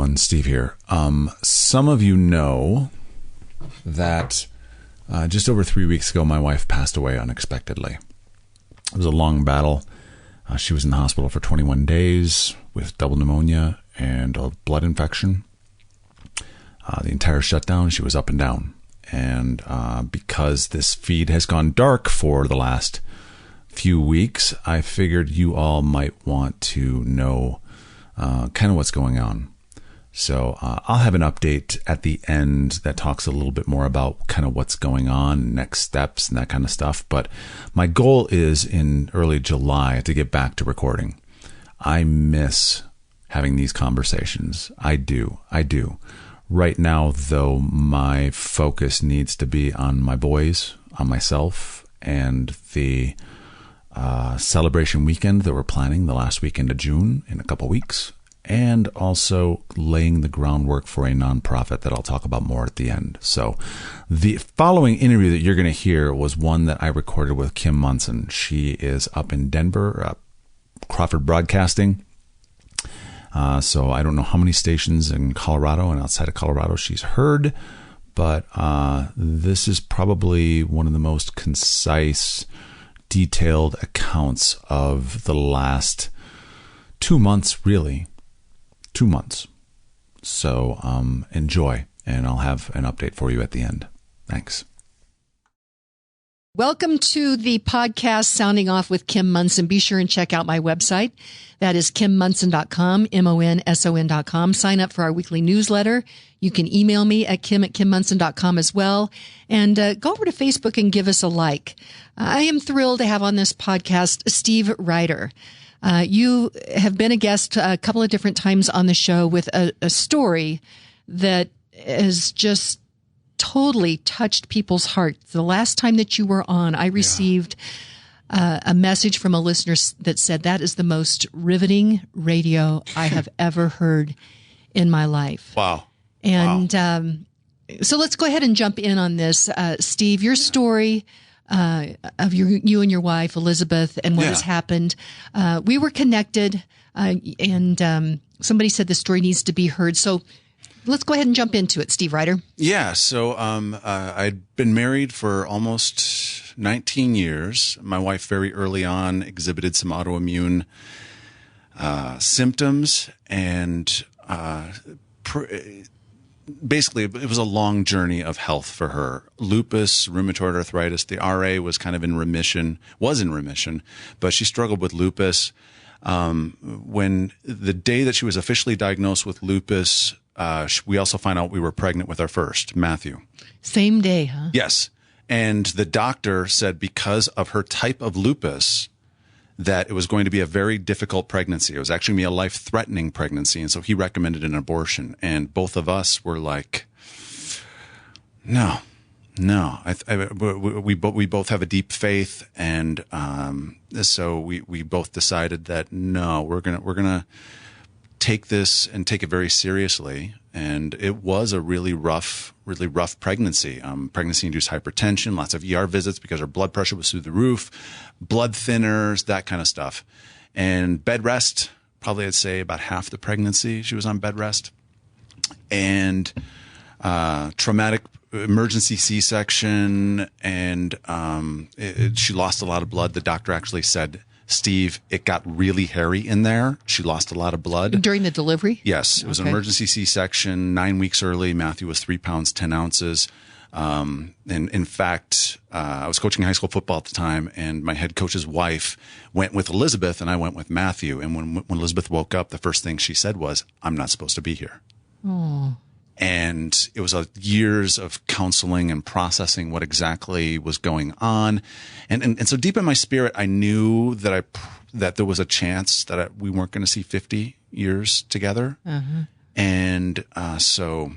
everyone. Steve here. Some of you know that just over 3 weeks ago, my wife passed away unexpectedly. It was a long battle. She was in the hospital for 21 days with double pneumonia and a blood infection. The entire shutdown, she was up and down. And because this feed has gone dark for the last few weeks, I figured you all might want to know kind of what's going on. So I'll have an update at the end that talks a little bit more about kind of what's going on, next steps, and that kind of stuff. But my goal is in early July to get back to recording. I miss having these conversations. I do. Right now, though, my focus needs to be on my boys, on myself, and the celebration weekend that we're planning the last weekend of June in a couple weeks, and also laying the groundwork for a nonprofit that I'll talk about more at the end. So the following interview that you're going to hear was one that I recorded with Kim Munson. She is up in Denver, Crawford Broadcasting. So I don't know how many stations in Colorado and outside of Colorado she's heard, but this is probably one of the most concise, detailed accounts of the last 2 months, really. 2 months. So enjoy, and I'll have an update for you at the end. Thanks. Welcome to the podcast Sounding Off with Kim Munson. Be sure and check out my website. That is kimmunson.com, MONSON.com. Sign up for our weekly newsletter. You can email me at kim@kimmunson.com as well. And go over to Facebook and give us a like. I am thrilled to have on this podcast Steve Reiter. You have been a guest a couple of different times on the show with a story that has just totally touched people's hearts. The last time that you were on, I received a message from a listener that said, that is the most riveting radio I have ever heard in my life. Wow. And so let's go ahead and jump in on this. Steve, your story of you and your wife, Elizabeth, and what has happened. We were connected, and somebody said the story needs to be heard. So let's go ahead and jump into it, Steve Reiter. Yeah. So I'd been married for almost 19 years. My wife very early on exhibited some autoimmune symptoms, and basically it was a long journey of health for her. Lupus, rheumatoid arthritis, the RA was kind of in remission, but she struggled with lupus. When the day that she was officially diagnosed with lupus, we also found out we were pregnant with our first, Matthew. Same day, huh? Yes. And the doctor said because of her type of lupus that it was going to be a very difficult pregnancy. It was actually going to be a life-threatening pregnancy. And so he recommended an abortion. And both of us were like, no. We both have a deep faith. And so we both decided that, no, we're gonna take this and take it very seriously. And it was a really rough pregnancy. Pregnancy-induced hypertension, lots of ER visits because her blood pressure was through the roof, blood thinners, that kind of stuff. And bed rest, probably I'd say about half the pregnancy she was on bed rest. And traumatic emergency C-section, and she lost a lot of blood. The doctor actually said, Steve, it got really hairy in there. She lost a lot of blood. During the delivery? Yes. It was an emergency C-section, 9 weeks early. Matthew was 3 pounds, 10 ounces. And in fact, I was coaching high school football at the time, and my head coach's wife went with Elizabeth and I went with Matthew. And when Elizabeth woke up, the first thing she said was, I'm not supposed to be here. Oh. And it was years of counseling and processing what exactly was going on. And so deep in my spirit, I knew that that there was a chance that we weren't going to see 50 years together. Uh-huh. And so.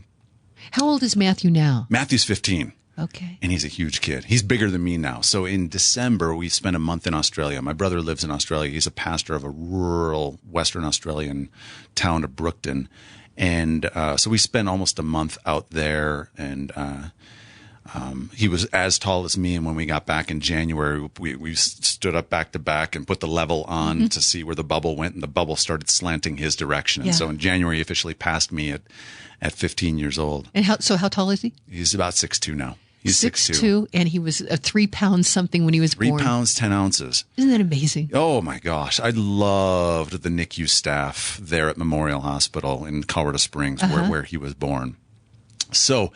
How old is Matthew now? Matthew's 15. Okay. And he's a huge kid. He's bigger than me now. So in December, we spent a month in Australia. My brother lives in Australia. He's a pastor of a rural Western Australian town of Brookton. And so we spent almost a month out there, and He was as tall as me, and when we got back in January, we stood up back to back and put the level on to see where the bubble went, and the bubble started slanting his direction. And so in January, he officially passed me at 15 years old. And how tall is he? He's about 6'2" now. He's 6'2", and he was 3 pounds something when he was born. 3 pounds, 10 ounces. Isn't that amazing? Oh, my gosh. I loved the NICU staff there at Memorial Hospital in Colorado Springs, where he was born. So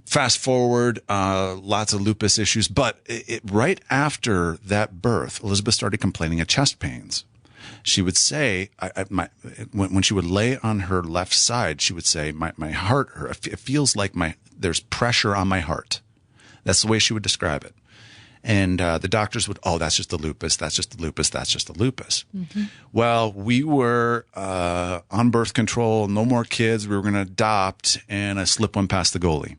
fast forward, lots of lupus issues. But right after that birth, Elizabeth started complaining of chest pains. She would say, when she would lay on her left side, she would say, my heart, it feels like there's pressure on my heart. That's the way she would describe it. And the doctors would, that's just the lupus. That's just the lupus. That's just the lupus. Mm-hmm. Well, we were on birth control, no more kids. We were going to adopt, and I slipped one past the goalie.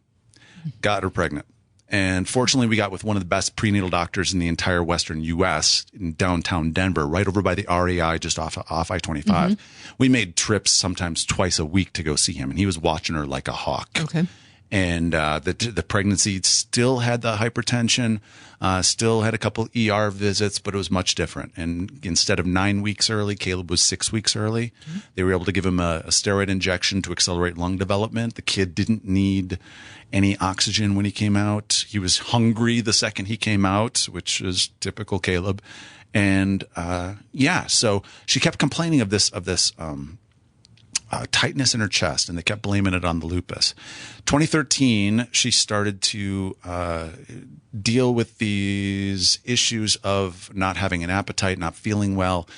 Got her pregnant. And fortunately, we got with one of the best prenatal doctors in the entire Western U.S. in downtown Denver, right over by the REI, just off I-25. Mm-hmm. We made trips sometimes twice a week to go see him, and he was watching her like a hawk. Okay. And the pregnancy still had the hypertension, still had a couple ER visits, but it was much different. And instead of 9 weeks early, Caleb was 6 weeks early. Mm-hmm. They were able to give him a steroid injection to accelerate lung development. The kid didn't need any oxygen when he came out. He was hungry the second he came out, which is typical Caleb. And so she kept complaining of this tightness in her chest, and they kept blaming it on the lupus. 2013, she started to deal with these issues of not having an appetite, not feeling well.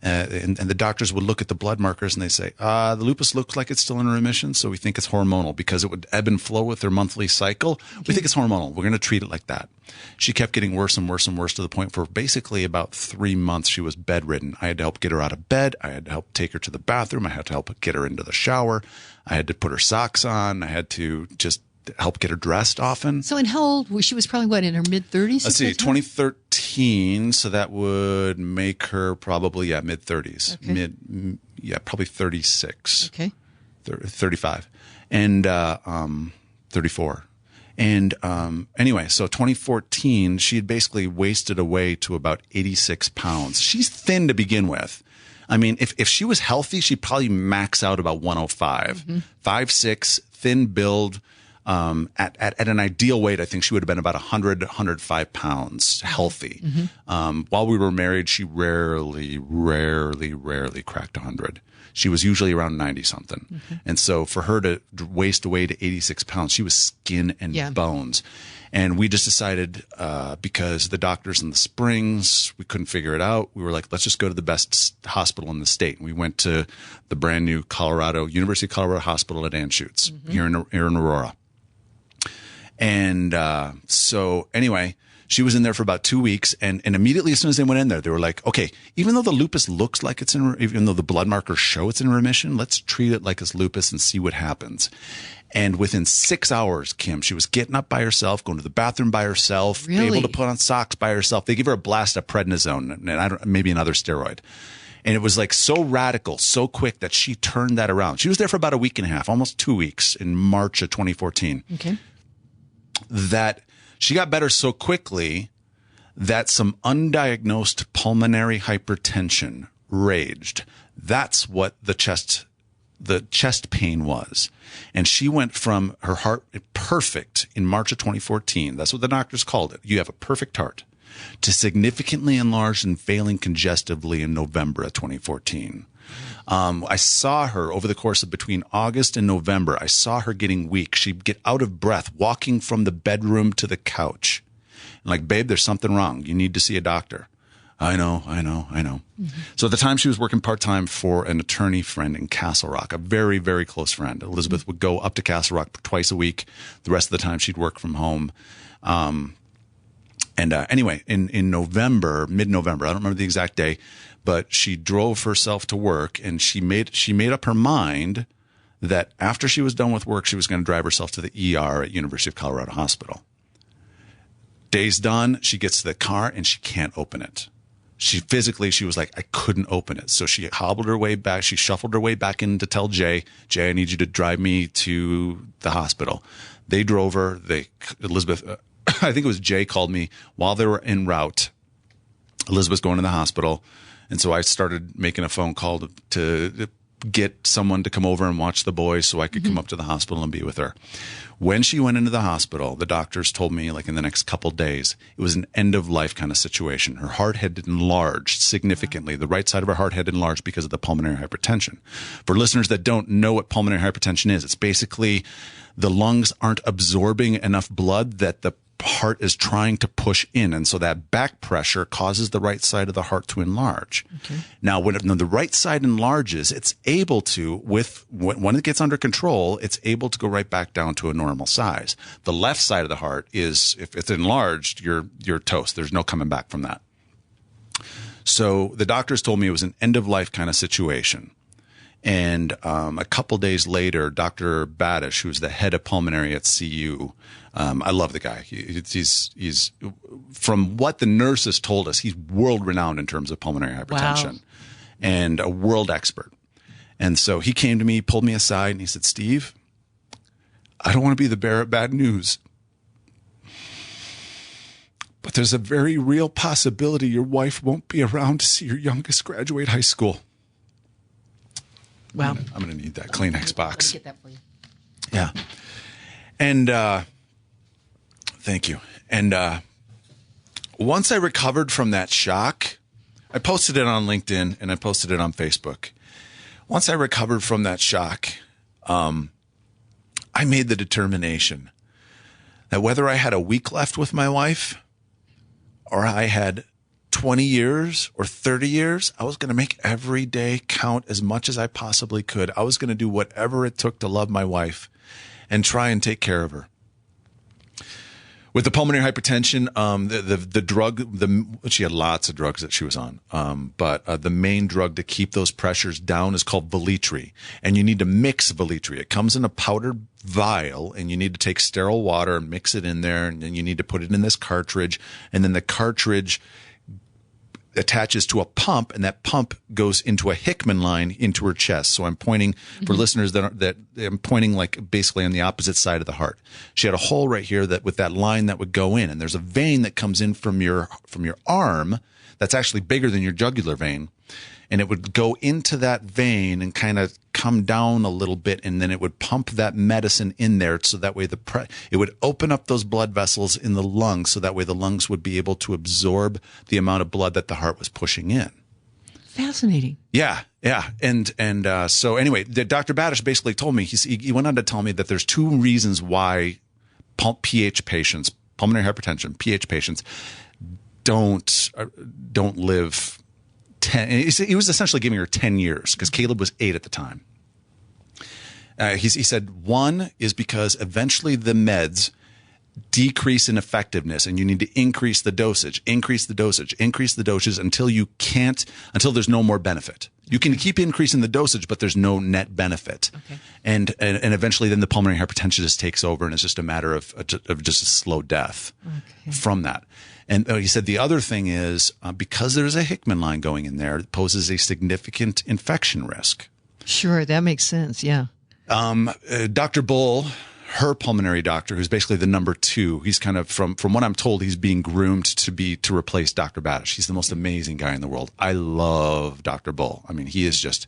And the doctors would look at the blood markers and they say, the lupus looks like it's still in remission, so we think it's hormonal because it would ebb and flow with their monthly cycle. Okay. We think it's hormonal. We're going to treat it like that. She kept getting worse and worse and worse to the point for basically about 3 months she was bedridden. I had to help get her out of bed. I had to help take her to the bathroom. I had to help get her into the shower. I had to put her socks on. I had to just help get her dressed often. So, and how old was she? Was probably in her mid-30s? Let's see, 2013. So that would make her probably, mid-30s. Okay. Probably 36. Okay. 35. And 34. And anyway, so 2014, she had basically wasted away to about 86 pounds. She's thin to begin with. I mean, if she was healthy, she'd probably max out about 105. Mm-hmm. 5'6", thin build. At an ideal weight, I think she would have been about 100, 105 pounds healthy. Mm-hmm. While we were married, she rarely cracked 100. She was usually around 90 something. Mm-hmm. And so for her to waste away to 86 pounds, she was skin and bones. And we just decided, because the doctors in the Springs, we couldn't figure it out. We were like, let's just go to the best hospital in the state. And we went to the brand new University of Colorado Hospital at Anschutz, mm-hmm. here in Aurora. And so anyway, she was in there for about 2 weeks, and immediately as soon as they went in there, they were like, okay, even though the lupus looks like even though the blood markers show it's in remission, let's treat it like it's lupus and see what happens. And within 6 hours, Kim, she was getting up by herself, going to the bathroom by herself, able to put on socks by herself. They gave her a blast of prednisone and maybe another steroid. And it was like so radical, so quick that she turned that around. She was there for about a week and a half, almost 2 weeks in March of 2014. Okay. That she got better so quickly that some undiagnosed pulmonary hypertension raged. That's what the chest pain was. And she went from her heart perfect in March of 2014. That's what the doctors called it. You have a perfect heart. To significantly enlarged and failing congestively in November of 2014. I saw her over the course of between August and November. I saw her getting weak. She'd get out of breath, walking from the bedroom to the couch. I'm like, babe, there's something wrong. You need to see a doctor. I know. Mm-hmm. So at the time she was working part-time for an attorney friend in Castle Rock, a very, very close friend. Elizabeth would go up to Castle Rock twice a week. The rest of the time she'd work from home. Anyway, in November, mid-November, I don't remember the exact day, but she drove herself to work, and she made up her mind that after she was done with work, she was going to drive herself to the ER at University of Colorado Hospital. Day's done. She gets to the car and she can't open it. She was like, I couldn't open it. So she hobbled her way back. She shuffled her way back in to tell Jay, I need you to drive me to the hospital. They drove her. Elizabeth, I think it was Jay, called me while they were en route. Elizabeth's going to the hospital. And so I started making a phone call to get someone to come over and watch the boys so I could come up to the hospital and be with her. When she went into the hospital, the doctors told me, like, in the next couple days, it was an end-of-life kind of situation. Her heart had enlarged significantly. The right side of her heart had enlarged because of the pulmonary hypertension. For listeners that don't know what pulmonary hypertension is, it's basically the lungs aren't absorbing enough blood that the heart is trying to push in. And so that back pressure causes the right side of the heart to enlarge. Okay. Now, when the right side enlarges, it's able to, when it gets under control, it's able to go right back down to a normal size. The left side of the heart is, if it's enlarged, you're toast. There's no coming back from that. So the doctors told me it was an end-of-life kind of situation. And a couple days later, Dr. Badish, who's the head of pulmonary at CU, I love the guy. He's from what the nurses told us, he's world renowned in terms of pulmonary hypertension. Wow. And a world expert. And so he came to me, pulled me aside, and he said, "Steve, I don't want to be the bearer of bad news, but there's a very real possibility your wife won't be around to see your youngest graduate high school." Wow. I'm going to need that Kleenex box. Let me get that for you. Yeah. And thank you. And once I recovered from that shock, I posted it on LinkedIn and I posted it on Facebook. Once I recovered from that shock, I made the determination that whether I had a week left with my wife or I had 20 years or 30 years, I was going to make every day count as much as I possibly could. I was going to do whatever it took to love my wife and try and take care of her. With the pulmonary hypertension, the drug, she had lots of drugs that she was on. But the main drug to keep those pressures down is called Velitri. And you need to mix Velitri. It comes in a powdered vial and you need to take sterile water and mix it in there. And then you need to put it in this cartridge. And then the cartridge attaches to a pump, and that pump goes into a Hickman line into her chest. So I'm pointing for listeners that I'm pointing like basically on the opposite side of the heart. She had a hole right here that with that line that would go in, and there's a vein that comes in from your arm that's actually bigger than your jugular vein. And it would go into that vein and kind of come down a little bit, and then it would pump that medicine in there so that way it would open up those blood vessels in the lungs so that way the lungs would be able to absorb the amount of blood that the heart was pushing in. Fascinating. Yeah. And so anyway, Dr. Badish basically told me, he went on to tell me that there's two reasons why PH patients, pulmonary hypertension, PH patients don't live 10. He was essentially giving her 10 years because Caleb was 8 at the time. He said one is because eventually the meds decrease in effectiveness and you need to increase the dosage until there's no more benefit. You can keep increasing the dosage, but there's no net benefit. Okay. And eventually then the pulmonary hypertension just takes over and it's just a matter of just a slow death from that. And he said the other thing is because there's a Hickman line going in there, it poses a significant infection risk. Sure, that makes sense. Yeah. Dr. Bull, her pulmonary doctor, who's basically the number 2, he's kind of from what I'm told, he's being groomed to replace Dr. Badish. He's the most amazing guy in the world. I love Dr. Bull. I mean, he is just,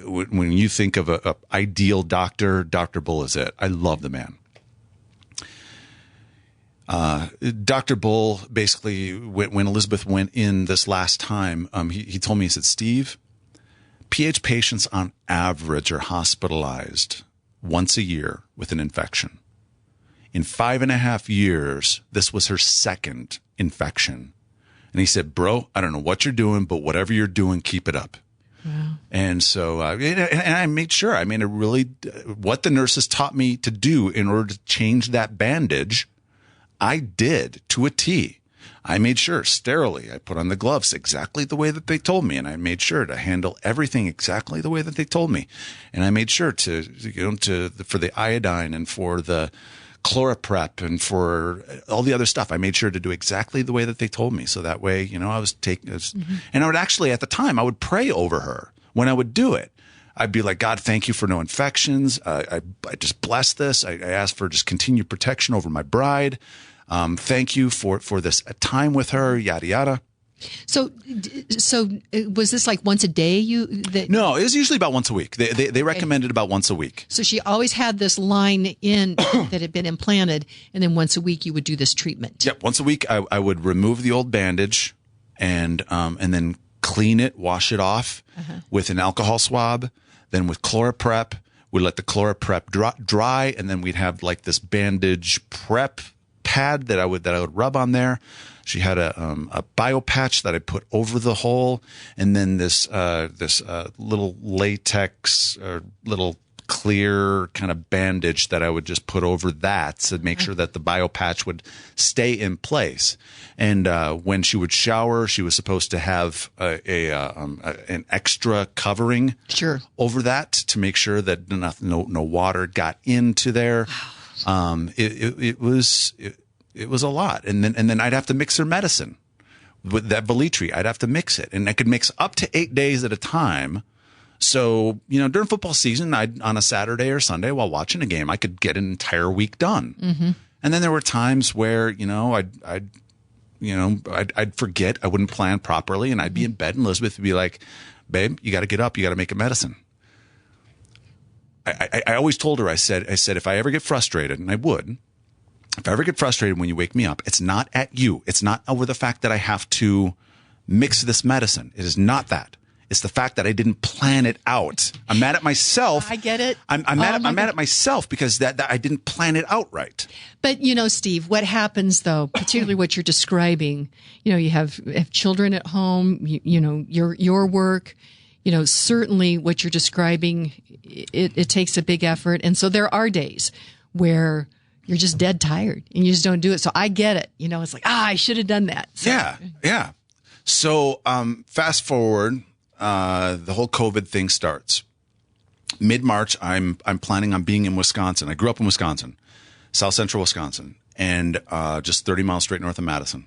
when you think of a ideal doctor, Dr. Bull is it. I love the man. Dr. Bull basically, when Elizabeth went in this last time, he told me, he said, "Steve, PH patients on average are hospitalized once a year with an infection. In 5.5 years, this was her second infection." And he said, "Bro, I don't know what you're doing, but whatever you're doing, keep it up." Wow. And so, and I made sure, what the nurses taught me to do in order to change that bandage, I did to a T. I made sure sterilely. I put on the gloves exactly the way that they told me, and I made sure to handle everything exactly the way that they told me. And I made sure for the iodine and for the ChloraPrep and for all the other stuff, I made sure to do exactly the way that they told me. So that way, I was taking, and I would actually at the time I would pray over her when I would do it. I'd be like, God, thank you for no infections. I just bless this. I ask for just continued protection over my bride. Thank you for this time with her, yada, yada. So was this like once a day? No, it was usually about once a week. They recommended about once a week. So she always had this line in that had been implanted, and then once a week you would do this treatment. Yep, once a week I would remove the old bandage and then clean it, wash it off with an alcohol swab, then with ChloraPrep. We'd let the ChloraPrep dry, and then we'd have like this bandage prep pad that I would rub on there. She had a bio patch that I put over the hole, and then this little latex or little clear kind of bandage that I would just put over that to make sure that the bio patch would stay in place. And when she would shower, she was supposed to have an extra covering over that to make sure that no water got into there. It was a lot. And then I'd have to mix her medicine with that Velitri. I'd have to mix it, and I could mix up to 8 days at a time. So, during football season, on a Saturday or Sunday while watching a game, I could get an entire week done. Mm-hmm. And then there were times where, I'd forget, I wouldn't plan properly, and I'd be in bed, and Elizabeth would be like, babe, you got to get up. You got to make a medicine. I always told her, I said, if I ever get frustrated, and I would, if I ever get frustrated when you wake me up, it's not at you. It's not over the fact that I have to mix this medicine. It is not that. It's the fact that I didn't plan it out. I'm mad at myself. I get it. I'm mad at myself because that I didn't plan it out right. But, Steve, what happens, though, particularly what you're describing, you have children at home, your work, certainly what you're describing, it takes a big effort. And so there are days where you're just dead tired and you just don't do it. So I get it. It's like, I should have done that. So. Yeah. So fast forward, the whole COVID thing starts. Mid-March, I'm planning on being in Wisconsin. I grew up in Wisconsin, South Central Wisconsin, and just 30 miles straight north of Madison.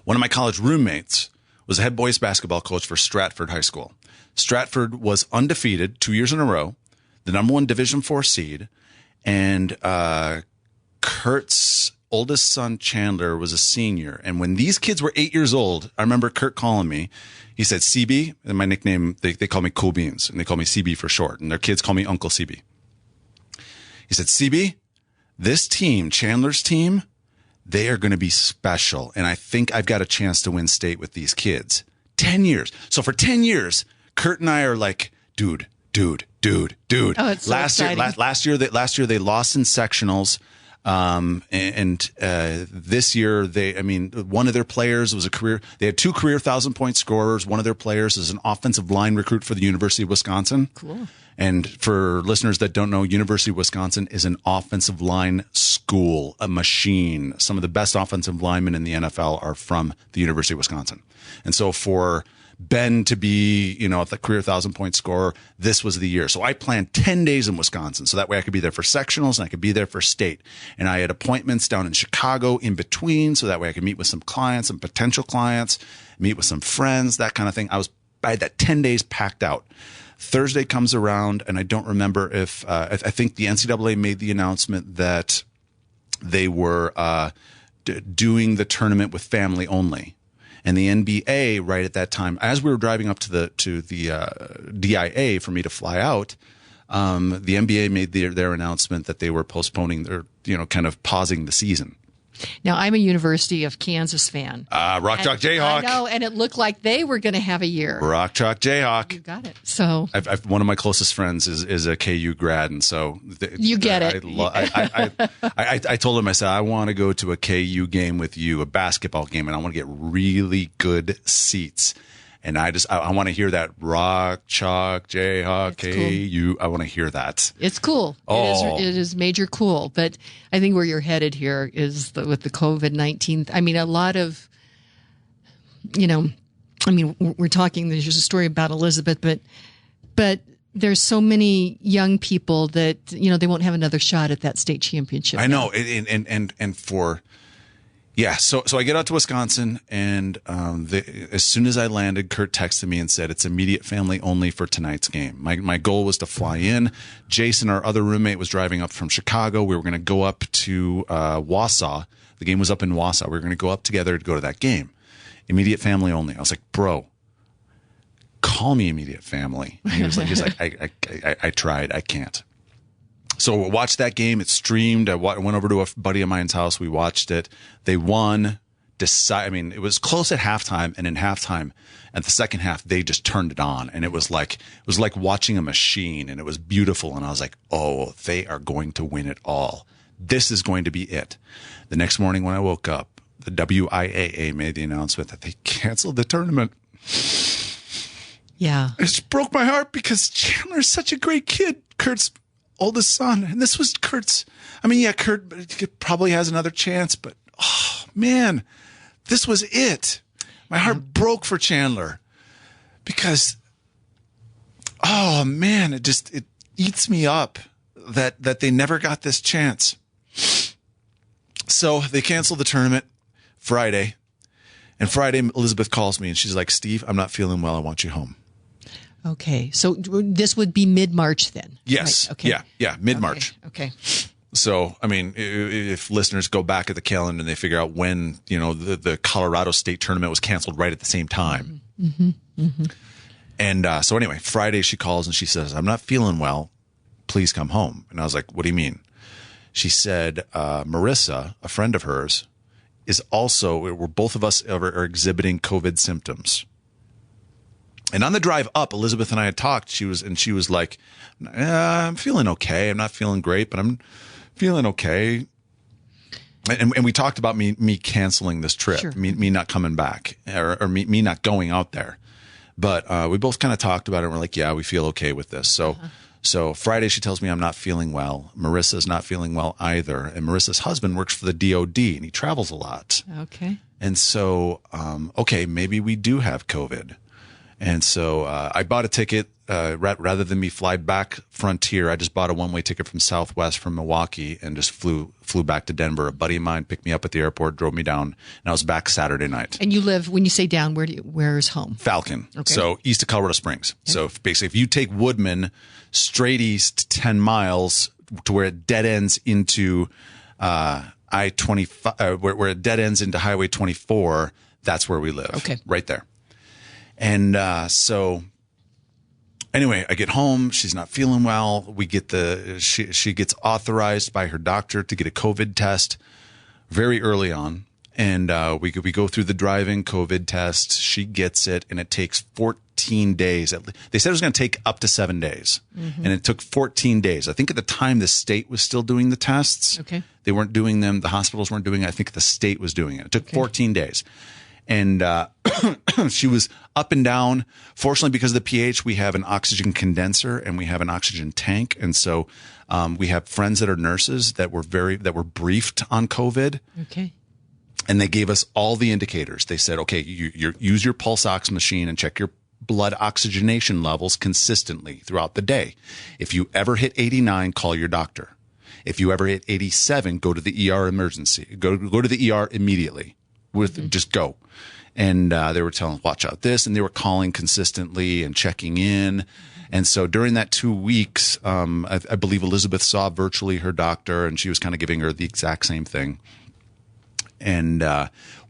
One of my college roommates was a head boys basketball coach for Stratford High School. Stratford was undefeated 2 years in a row, the number one Division IV seed. And Kurt's oldest son, Chandler, was a senior. And when these kids were 8 years old, I remember Kurt calling me. He said, CB, and my nickname, they call me Cool Beans, and they call me CB for short. And their kids call me Uncle CB. He said, CB, this team, Chandler's team, they are going to be special. And I think I've got a chance to win state with these kids. 10 years. So for 10 years, Kurt and I are like, dude. Oh, it's so exciting. Last year they lost in sectionals. This year one of their players was they had 2 career 1,000-point scorers. One of their players is an offensive line recruit for the University of Wisconsin. Cool. And for listeners that don't know, University of Wisconsin is an offensive line school, a machine. Some of the best offensive linemen in the NFL are from the University of Wisconsin. And so for Ben to be, the career 1,000-point scorer, this was the year. So I planned 10 days in Wisconsin. So that way I could be there for sectionals and I could be there for state. And I had appointments down in Chicago in between. So that way I could meet with some clients, some potential clients, meet with some friends, that kind of thing. I had that 10 days packed out. Thursday comes around and I don't remember if, I think the NCAA made the announcement that they were, doing the tournament with family only. And the NBA, right at that time, as we were driving up to the DIA for me to fly out, the NBA made their announcement that they were postponing their, kind of pausing the season. Now, I'm a University of Kansas fan. Rock Chalk Jayhawk. I know, and it looked like they were going to have a year. Rock Chalk Jayhawk. You got it. So one of my closest friends is a KU grad, and so you get it. I told him, I said, I want to go to a KU game with you, a basketball game, and I want to get really good seats. And I want to hear that Rock Chalk Jayhawk KU. Cool. I want to hear that. It's cool. Oh. It is major cool. But I think where you're headed here is with the COVID-19. I mean, a lot of, we're talking. There's a story about Elizabeth, but there's so many young people that they won't have another shot at that state championship. I know, and for. Yeah, so I get out to Wisconsin, and as soon as I landed, Kurt texted me and said, it's immediate family only for tonight's game. My goal was to fly in. Jason, our other roommate, was driving up from Chicago. We were going to go up to Wausau. The game was up in Wausau. We were going to go up together to go to that game. Immediate family only. I was like, bro, call me immediate family. And he's like, I tried. I can't. So we watched that game. It streamed. I went over to a buddy of mine's house. We watched it. They won. It was close at halftime, and in halftime, at the second half, they just turned it on, and it was like watching a machine, and it was beautiful. And I was like, oh, they are going to win it all. This is going to be it. The next morning when I woke up, the WIAA made the announcement that they canceled the tournament. Yeah, it just broke my heart because Chandler's such a great kid. Kurt's oldest son. And this was Kurt's. I mean, yeah, Kurt probably has another chance, but oh man, this was it. My heart broke for Chandler because, oh man, it eats me up that they never got this chance. So they canceled the tournament Friday, and Friday Elizabeth calls me and she's like, Steve, I'm not feeling well. I want you home. Okay. So this would be mid-March then? Yes. Right. Okay. Yeah. Mid-March. Okay. So, I mean, if listeners go back at the calendar and they figure out when, the Colorado State tournament was canceled right at the same time. Mm-hmm. Mm-hmm. And so anyway, Friday she calls and she says, I'm not feeling well. Please come home. And I was like, what do you mean? She said, Marissa, a friend of hers, is also, we're both of us are exhibiting COVID symptoms. And on the drive up, Elizabeth and I had talked. She was like, I'm feeling okay. I'm not feeling great, but I'm feeling okay. And we talked about me canceling this trip, Sure. me not coming back or me not going out there. But we both kind of talked about it. And we're like, yeah, we feel okay with this. So Friday, she tells me I'm not feeling well. Marissa's not feeling well either. And Marissa's husband works for the DOD and he travels a lot. Okay. And so, okay, maybe we do have COVID. And so I bought a ticket rather than me fly back Frontier. I just bought a one-way ticket from Southwest from Milwaukee and just flew back to Denver. A buddy of mine picked me up at the airport, drove me down, and I was back Saturday night. And you live, when you say down, where's home? Falcon. Okay. So east of Colorado Springs. Okay. So basically, if you take Woodman straight east 10 miles to where it dead ends into I-25, where it dead ends into Highway 24, that's where we live. Okay. Right there. And so anyway, I get home. She's not feeling well. We get she gets authorized by her doctor to get a COVID test very early on. And we go through the drive-in COVID test. She gets it, and it takes 14 days. They said it was going to take up to 7 days, and it took 14 days. I think at the time the state was still doing the tests. Okay. They weren't doing them. The hospitals weren't doing it. I think the state was doing it. It took 14 days. And she was up and down. Fortunately, because of the pH, we have an oxygen condenser and we have an oxygen tank. And so we have friends that are nurses that were briefed on COVID. Okay. And they gave us all the indicators. They said, okay, you use your pulse ox machine and check your blood oxygenation levels consistently throughout the day. If you ever hit 89, call your doctor. If you ever hit 87, go to the ER emergency. Go to the ER immediately. Just go. And they were telling, watch out this, and they were calling consistently and checking in. And so during that 2 weeks, I believe Elizabeth saw virtually her doctor, and she was kind of giving her the exact same thing. And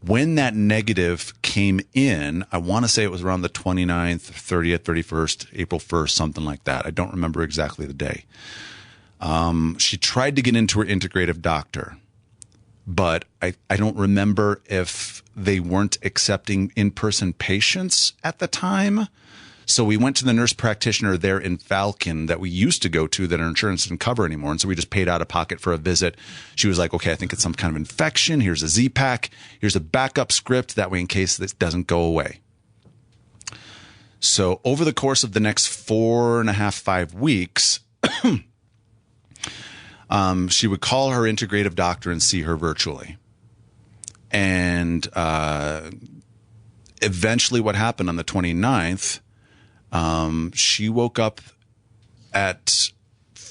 when that negative came in, I want to say it was around the 29th, 30th, 31st, April 1st, something like that. I don't remember exactly the day. She tried to get into her integrative doctor. But I don't remember if they weren't accepting in-person patients at the time. So we went to the nurse practitioner there in Falcon that we used to go to that our insurance didn't cover anymore. And so we just paid out of pocket for a visit. She was like, okay, I think it's some kind of infection. Here's a Z-Pack. Here's a backup script. That way in case this doesn't go away. So over the course of the next 4.5, 5 weeks, she would call her integrative doctor and see her virtually. And eventually what happened on the 29th, she woke up at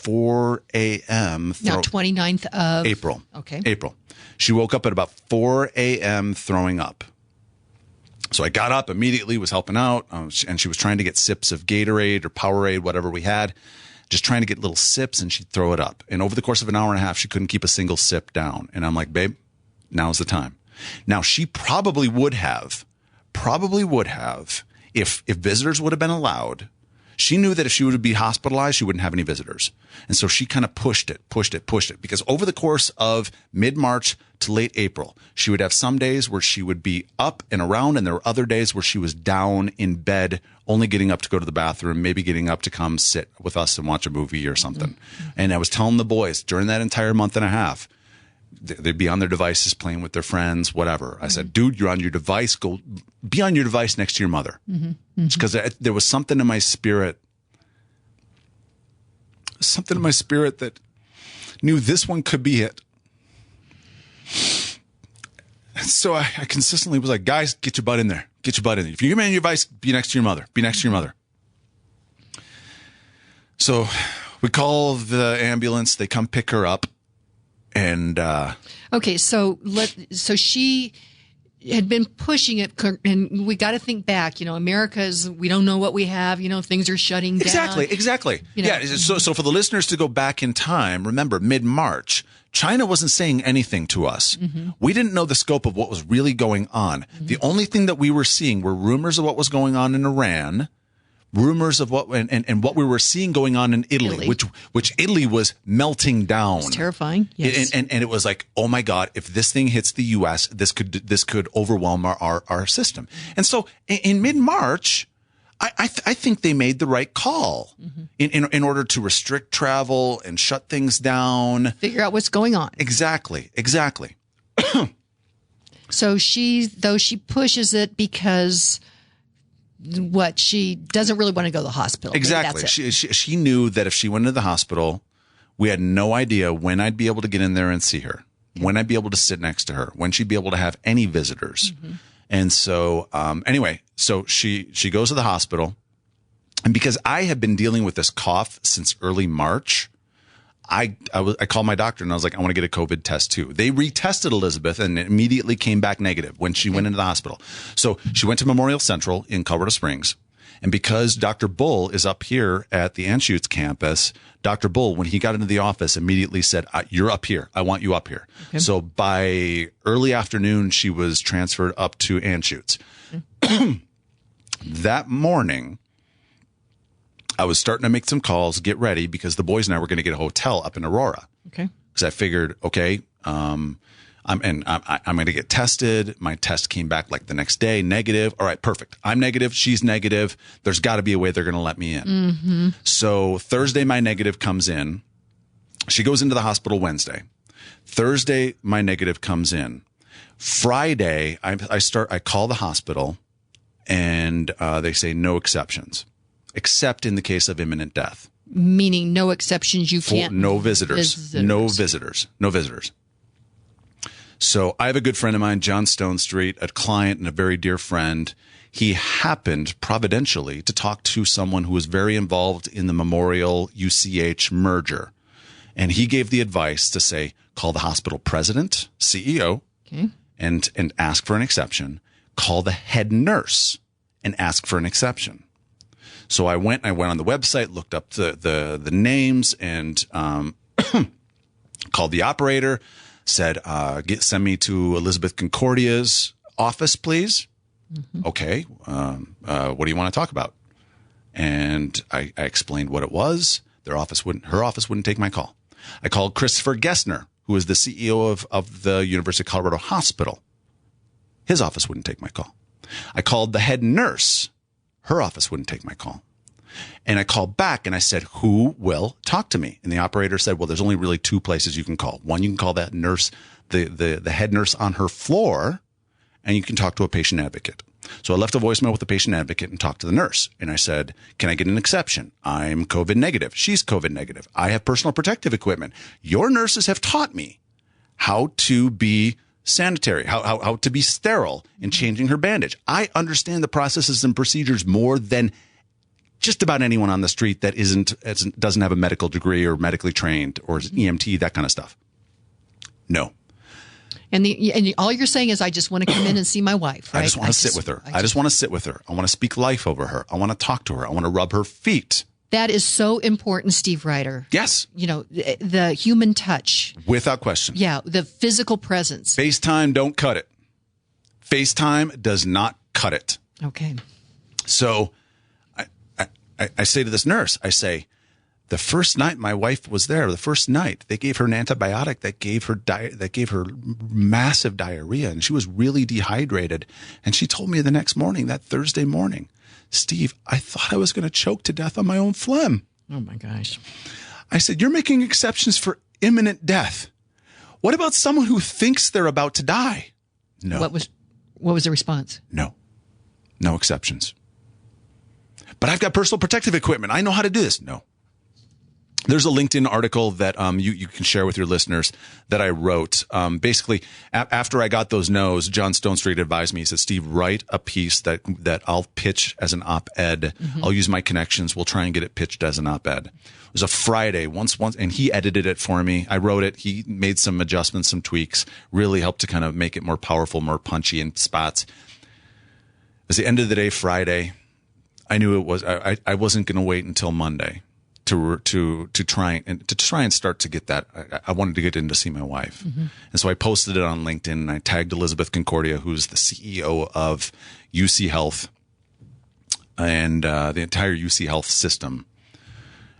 4 a.m. Now, 29th of April. Okay. April. She woke up at about 4 a.m. throwing up. So I got up immediately, was helping out, and she was trying to get sips of Gatorade or Powerade, whatever we had, just trying to get little sips, and she'd throw it up. And over the course of an hour and a half, she couldn't keep a single sip down. And I'm like, babe, now's the time. Now, she probably would have, if visitors would have been allowed. She knew that if she would be hospitalized, she wouldn't have any visitors. And so she kind of pushed it. Because over the course of mid-March to late April, she would have some days where she would be up and around, and there were other days where she was down in bed, only getting up to go to the bathroom, maybe getting up to come sit with us and watch a movie or something. Mm-hmm. And I was telling the boys during that entire month and a half, they'd be on their devices playing with their friends, whatever. I said, dude, you're on your device. Go be on your device next to your mother. Because there was something in my spirit, that knew this one could be it. So I consistently was like, guys, get your butt in there. Get your butt in there. If you're on your device, be next to your mother. Be next to your mother. So we call the ambulance. They come pick her up. And okay, so she had been pushing it, and we got to think back. America's, we don't know what we have. Things are shutting down. Exactly. Yeah. So for the listeners to go back in time, remember mid-March, China wasn't saying anything to us. We didn't know the scope of what was really going on. The only thing that we were seeing were rumors of what was going on in Iran. Rumors of what and what we were seeing going on in Italy. Which Italy was melting down. It's terrifying. Yes. And it was like, oh my God, if this thing hits the US, this could overwhelm our system. And so in mid-March, I think they made the right call in order to restrict travel and shut things down. Figure out what's going on. Exactly. So she pushes it because she doesn't really want to go to the hospital. Exactly. She knew that if she went to the hospital, we had no idea when I'd be able to get in there and see her, when I'd be able to sit next to her, when she'd be able to have any visitors. And so, anyway, so she goes to the hospital, and because I have been dealing with this cough since early March, I called my doctor and I was like, I want to get a COVID test too. They retested Elizabeth and it immediately came back negative when she went into the hospital. So she went to Memorial Central in Colorado Springs. And because Dr. Bull is up here at the Anschutz campus, Dr. Bull, when he got into the office, immediately said, you're up here. I want you up here. Okay. So by early afternoon, she was transferred up to Anschutz. That morning, I was starting to make some calls, get ready, because the boys and I were going to get a hotel up in Aurora. Okay. Because I figured, okay, I'm going to get tested. My test came back like the next day, negative. All right, perfect. I'm negative. She's negative. There's got to be a way they're going to let me in. So Thursday, my negative comes in. She goes into the hospital Wednesday. Thursday, my negative comes in. Friday, I call the hospital, and they say no exceptions, except in the case of imminent death. Meaning no exceptions. You can't. No visitors. No visitors. So I have a good friend of mine, John Stonestreet, a client and a very dear friend. He happened providentially to talk to someone who was very involved in the Memorial UCH merger. And he gave the advice to say, call the hospital president, CEO, and ask for an exception. Call the head nurse and ask for an exception. So I went on the website, looked up the names, and called the operator, said, send me to Elizabeth Concordia's office, please. Okay. What do you want to talk about? And I explained what it was. Her office wouldn't take my call. I called Christopher Gessner, who is the CEO of the University of Colorado Hospital. His office wouldn't take my call. I called the head nurse. Her office wouldn't take my call. And I called back and I said, who will talk to me? And the operator said, well, there's only really two places you can call. One, you can call that nurse, the head nurse on her floor, and you can talk to a patient advocate. So I left a voicemail with the patient advocate and talked to the nurse. And I said, can I get an exception? I'm COVID negative. She's COVID negative. I have personal protective equipment. Your nurses have taught me how to be sanitary, how to be sterile in changing her bandage. I understand the processes and procedures more than just about anyone on the street that doesn't have a medical degree or medically trained or is EMT, that kind of stuff. No. And all you're saying is, I just want to come in and see my wife, right? I just want to sit with her. I just want to sit with her. I want to speak life over her. I want to talk to her. I want to rub her feet. That is so important, Steve Reiter. Yes. You know, the human touch. Without question. Yeah, the physical presence. FaceTime don't cut it. FaceTime does not cut it. Okay. So I say to this nurse, I say, the first night my wife was there, the first night they gave her an antibiotic that gave her massive diarrhea, and she was really dehydrated. And she told me the next morning, that Thursday morning, Steve, I thought I was going to choke to death on my own phlegm. Oh my gosh. I said, you're making exceptions for imminent death. What about someone who thinks they're about to die? No. What was the response? No exceptions. But I've got personal protective equipment. I know how to do this. No. There's a LinkedIn article that you can share with your listeners that I wrote. Basically, after I got those no's, John Stonestreet advised me. He said, Steve, write a piece that I'll pitch as an op-ed. Mm-hmm. I'll use my connections. We'll try and get it pitched as an op-ed. It was a Friday once, and he edited it for me. I wrote it. He made some adjustments, some tweaks, really helped to kind of make it more powerful, more punchy in spots. It was the end of the day, Friday. I knew it was, I wasn't going to wait until Monday to try and start to get that. I wanted to get in to see my wife. Mm-hmm. And so I posted it on LinkedIn, and I tagged Elizabeth Concordia, who's the CEO of UC Health and the entire UC Health system.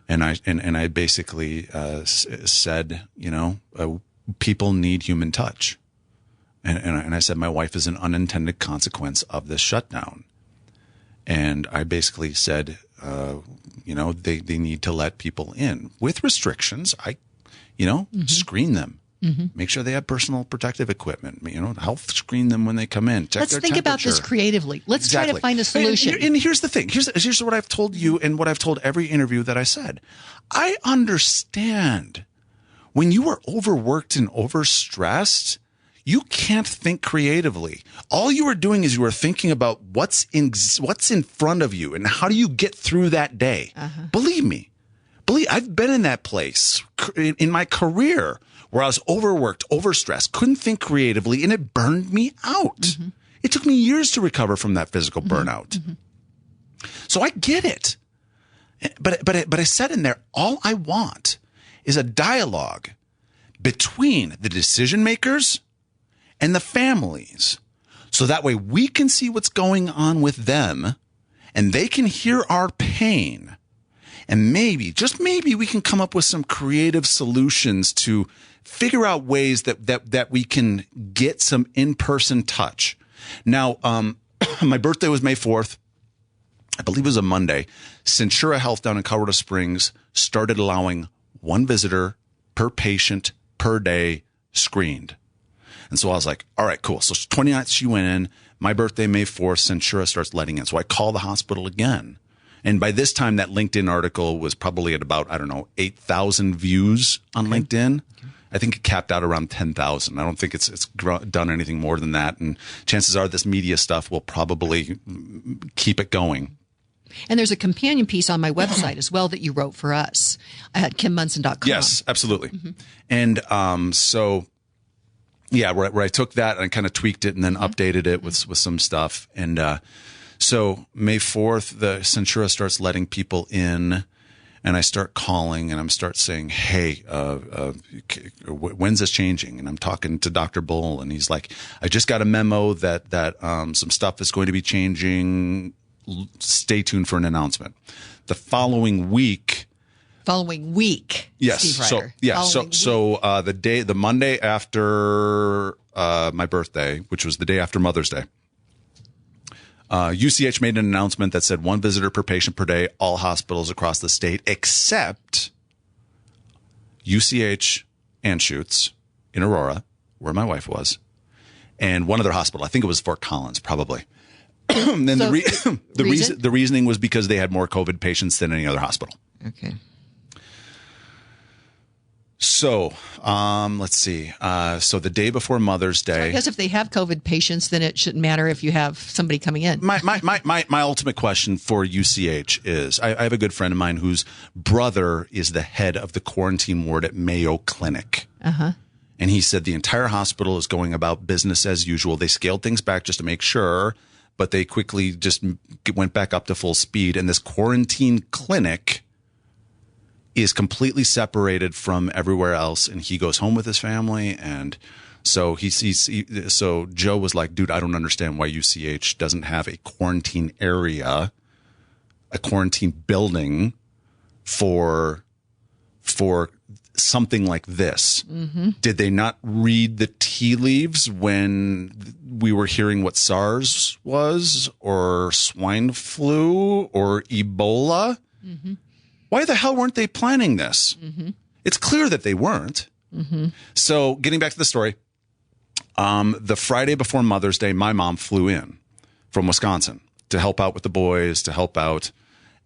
And I basically said, people need human touch. And I said, my wife is an unintended consequence of this shutdown. And I basically said, they need to let people in with restrictions. Mm-hmm. Screen them, make sure they have personal protective equipment, health screen them when they come in. Let's think about this creatively. Let's try to find a solution. And here's the thing. Here's what I've told you and what I've told every interview that I said. I understand when you are overworked and overstressed, you can't think creatively. All you are doing is you are thinking about what's in front of you and how do you get through that day. Uh-huh. Believe me, I've been in that place in my career where I was overworked, overstressed, couldn't think creatively, and it burned me out. Mm-hmm. It took me years to recover from that physical burnout. Mm-hmm. So I get it. But I said in there, all I want is a dialogue between the decision makers and the families. So that way we can see what's going on with them and they can hear our pain. And maybe, just maybe, we can come up with some creative solutions to figure out ways that we can get some in-person touch. Now, my birthday was May 4th. I believe it was a Monday. Centura Health down in Colorado Springs started allowing one visitor per patient per day screened. And so I was like, all right, cool. So 29th, she went in. My birthday, May 4th, Centura starts letting in. So I call the hospital again. And by this time, that LinkedIn article was probably at about, 8,000 views on LinkedIn. Okay. I think it capped out around 10,000. I don't think it's done anything more than that. And chances are this media stuff will probably keep it going. And there's a companion piece on my website as well that you wrote for us at kimmunson.com. Yes, absolutely. Mm-hmm. And so... yeah, where I took that and I kind of tweaked it and then updated it with some stuff. And so May 4th, the Centura starts letting people in, and I start calling and I'm start saying, hey, when's this changing? And I'm talking to Dr. Bull, and he's like, I just got a memo that some stuff is going to be changing. Stay tuned for an announcement. The following week. Yes. Steve Reiter. The Monday after my birthday, which was the day after Mother's Day, UCH made an announcement that said one visitor per patient per day, all hospitals across the state, except UCH Anschutz in Aurora, where my wife was, and one other hospital. I think it was Fort Collins, probably. And then the reasoning was because they had more COVID patients than any other hospital. Okay. So, let's see. So the day before Mother's Day. I guess if they have COVID patients, then it shouldn't matter if you have somebody coming in. My ultimate question for UCH is, I have a good friend of mine whose brother is the head of the quarantine ward at Mayo Clinic. Uh-huh. And he said the entire hospital is going about business as usual. They scaled things back just to make sure, but they quickly just went back up to full speed. And this quarantine clinic is completely separated from everywhere else. And he goes home with his family. And so so Joe was like, dude, I don't understand why UCH doesn't have a quarantine area, a quarantine building for something like this. Mm-hmm. Did they not read the tea leaves when we were hearing what SARS was, or swine flu, or Ebola? Mm-hmm. Why the hell weren't they planning this? Mm-hmm. It's clear that they weren't. Mm-hmm. So getting back to the story, the Friday before Mother's Day, my mom flew in from Wisconsin to help out with the boys, to help out.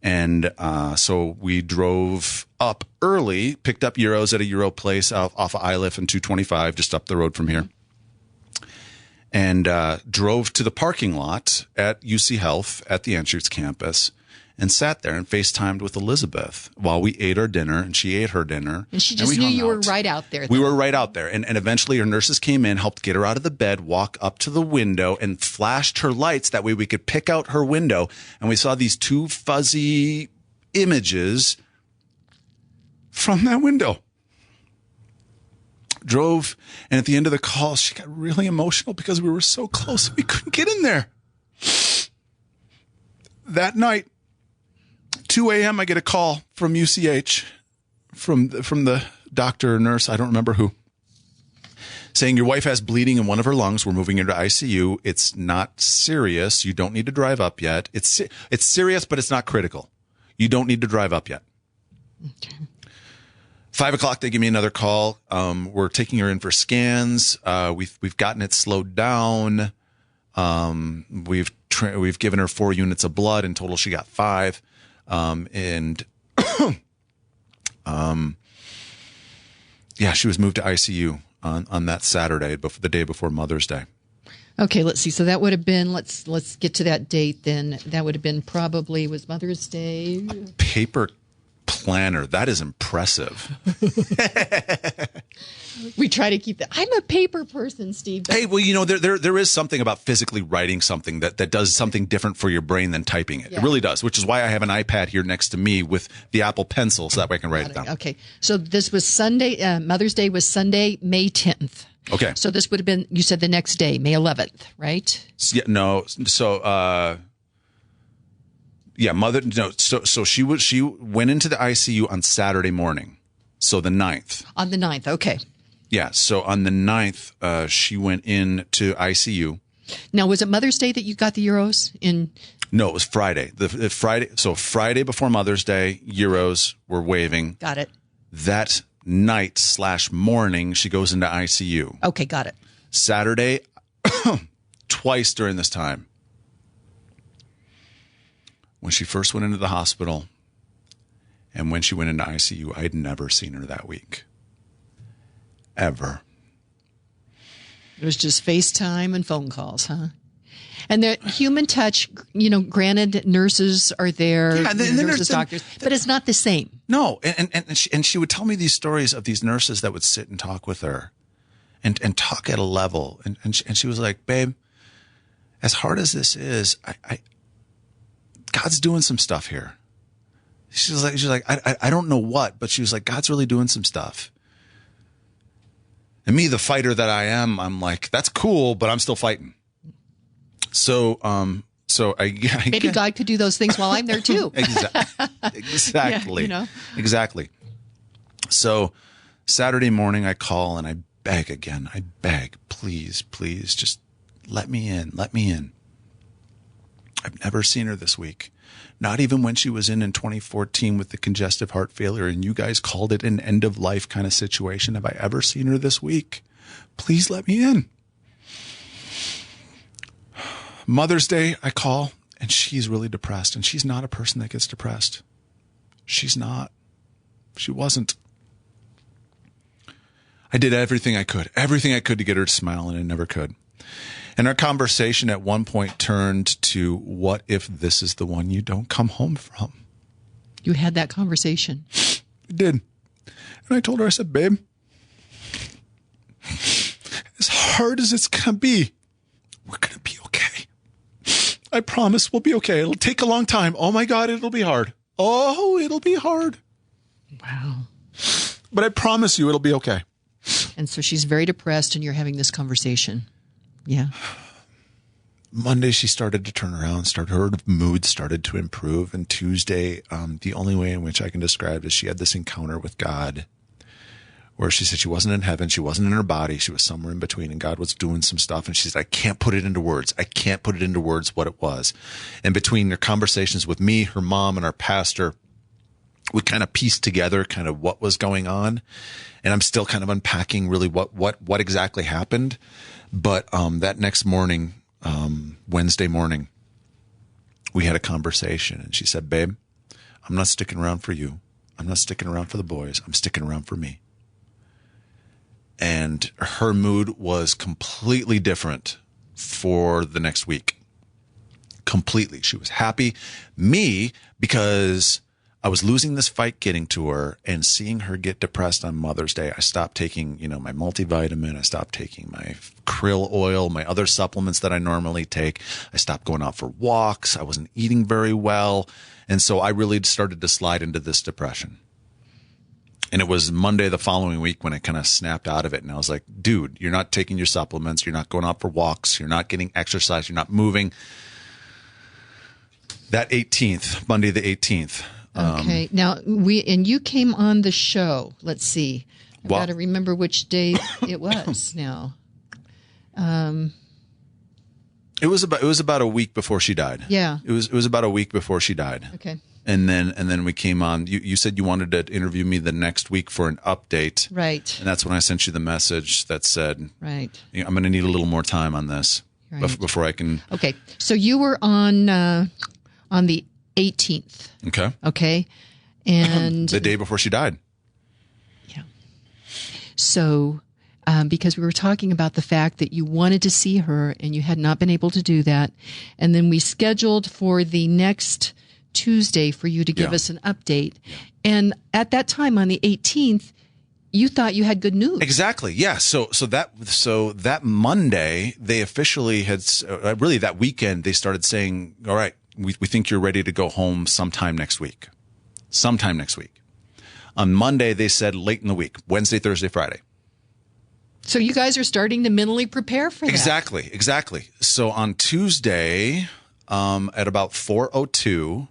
And so we drove up early, picked up Euros at a Euro place off of Iliff and 225, just up the road from here, and drove to the parking lot at UC Health at the Anschutz campus and sat there and FaceTimed with Elizabeth while we ate our dinner, and she ate her dinner. And she just knew you were right out there. We were right out there. And eventually her nurses came in, helped get her out of the bed, walk up to the window, and flashed her lights. That way we could pick out her window. And we saw these two fuzzy images from that window. Drove, and at the end of the call, she got really emotional because we were so close. We couldn't get in there. That night, 2 a.m., I get a call from UCH, from the doctor or nurse, I don't remember who, saying your wife has bleeding in one of her lungs. We're moving her to ICU. It's not serious. You don't need to drive up yet. It's serious, but it's not critical. You don't need to drive up yet. Okay. 5 o'clock, they give me another call. We're taking her in for scans. We've gotten it slowed down. We've given her 4 units of blood. In total, she got 5. Yeah, she was moved to ICU on that Saturday, the day before Mother's Day. Okay, let's see. So that would have been, let's get to that date then. That would have been probably, was Mother's Day? A paper planner. That is impressive. We try to keep that. I'm a paper person, Steve. Hey, well, you know, there is something about physically writing something that does something different for your brain than typing it. Yeah. It really does, which is why I have an iPad here next to me with the Apple Pencil so that way I can write it down. Okay. So this was Sunday. Mother's Day was Sunday, May 10th. Okay. So this would have been, you said the next day, May 11th, right? Yeah, no. So, so she went into the ICU on Saturday morning. So the 9th. On the 9th. Okay. Yeah. So on the 9th, she went into ICU. Now, was it Mother's Day that you got the Euros in? No, it was Friday. The Friday. So Friday before Mother's Day, Euros were waving. Got it. That night/morning, she goes into ICU. Okay. Got it. Saturday, twice during this time. When she first went into the hospital and when she went into ICU, I'd never seen her that week. Ever. It was just FaceTime and phone calls, huh? And the human touch, you know, granted, nurses are there, nurses, doctors, but it's not the same. No, and she would tell me these stories of these nurses that would sit and talk with her and talk at a level. And she was like, babe, as hard as this is, God's doing some stuff here. She's like, I don't know what, but she was like, God's really doing some stuff. And me, the fighter that I am, I'm like, that's cool, but I'm still fighting. So maybe God could do those things while I'm there too. Exactly. Yeah, Exactly. So Saturday morning, I call and I beg again. I beg, please, just let me in. Let me in. I've never seen her this week. Not even when she was in 2014 with the congestive heart failure and you guys called it an end of life kind of situation. Have I ever seen her this week? Please let me in. Mother's Day, I call and she's really depressed, and she's not a person that gets depressed. She's not. She wasn't. I did everything I could to get her to smile, and I never could. And our conversation at one point turned to, what if this is the one you don't come home from? You had that conversation. I did. And I told her, I said, babe, as hard as it's going to be, we're going to be okay. I promise we'll be okay. It'll take a long time. Oh my God, it'll be hard. Oh, it'll be hard. Wow. But I promise you it'll be okay. And so she's very depressed and you're having this conversation. Yeah. Monday, she started to turn around, her mood started to improve. And Tuesday, the only way in which I can describe it is she had this encounter with God where she said she wasn't in heaven. She wasn't in her body. She was somewhere in between, and God was doing some stuff. And she said, I can't put it into words. I can't put it into words what it was. And between their conversations with me, her mom, and our pastor, we kind of pieced together kind of what was going on. And I'm still kind of unpacking really what exactly happened. But that next morning, Wednesday morning, we had a conversation, and she said, babe, I'm not sticking around for you. I'm not sticking around for the boys. I'm sticking around for me. And her mood was completely different for the next week. Completely. She was happy. Me, because I was losing this fight getting to her and seeing her get depressed on Mother's Day. I stopped taking, my multivitamin. I stopped taking my krill oil, my other supplements that I normally take. I stopped going out for walks. I wasn't eating very well. And so I really started to slide into this depression. And it was Monday the following week when I kind of snapped out of it. And I was like, dude, you're not taking your supplements. You're not going out for walks. You're not getting exercise. You're not moving. That 18th, Monday the 18th. Okay. Now, you came on the show. Let's see. I've got to remember which day it was now. It was about a week before she died. Yeah. It was about a week before she died. Okay. And then we came on. You said you wanted to interview me the next week for an update. Right. And that's when I sent you the message that said, right, I'm going to need a little more time on this before I can. Okay. So you were on the 18th. Okay. Okay. And the day before she died. Yeah. So, because we were talking about the fact that you wanted to see her and you had not been able to do that. And then we scheduled for the next Tuesday for you to give us an update. Yeah. And at that time on the 18th, you thought you had good news. Exactly. Yeah. So that Monday, they officially had, really that weekend, they started saying, all right, we think you're ready to go home sometime next week. On Monday, they said late in the week, Wednesday, Thursday, Friday. So you guys are starting to mentally prepare for that. Exactly. So on Tuesday, at about 4:02,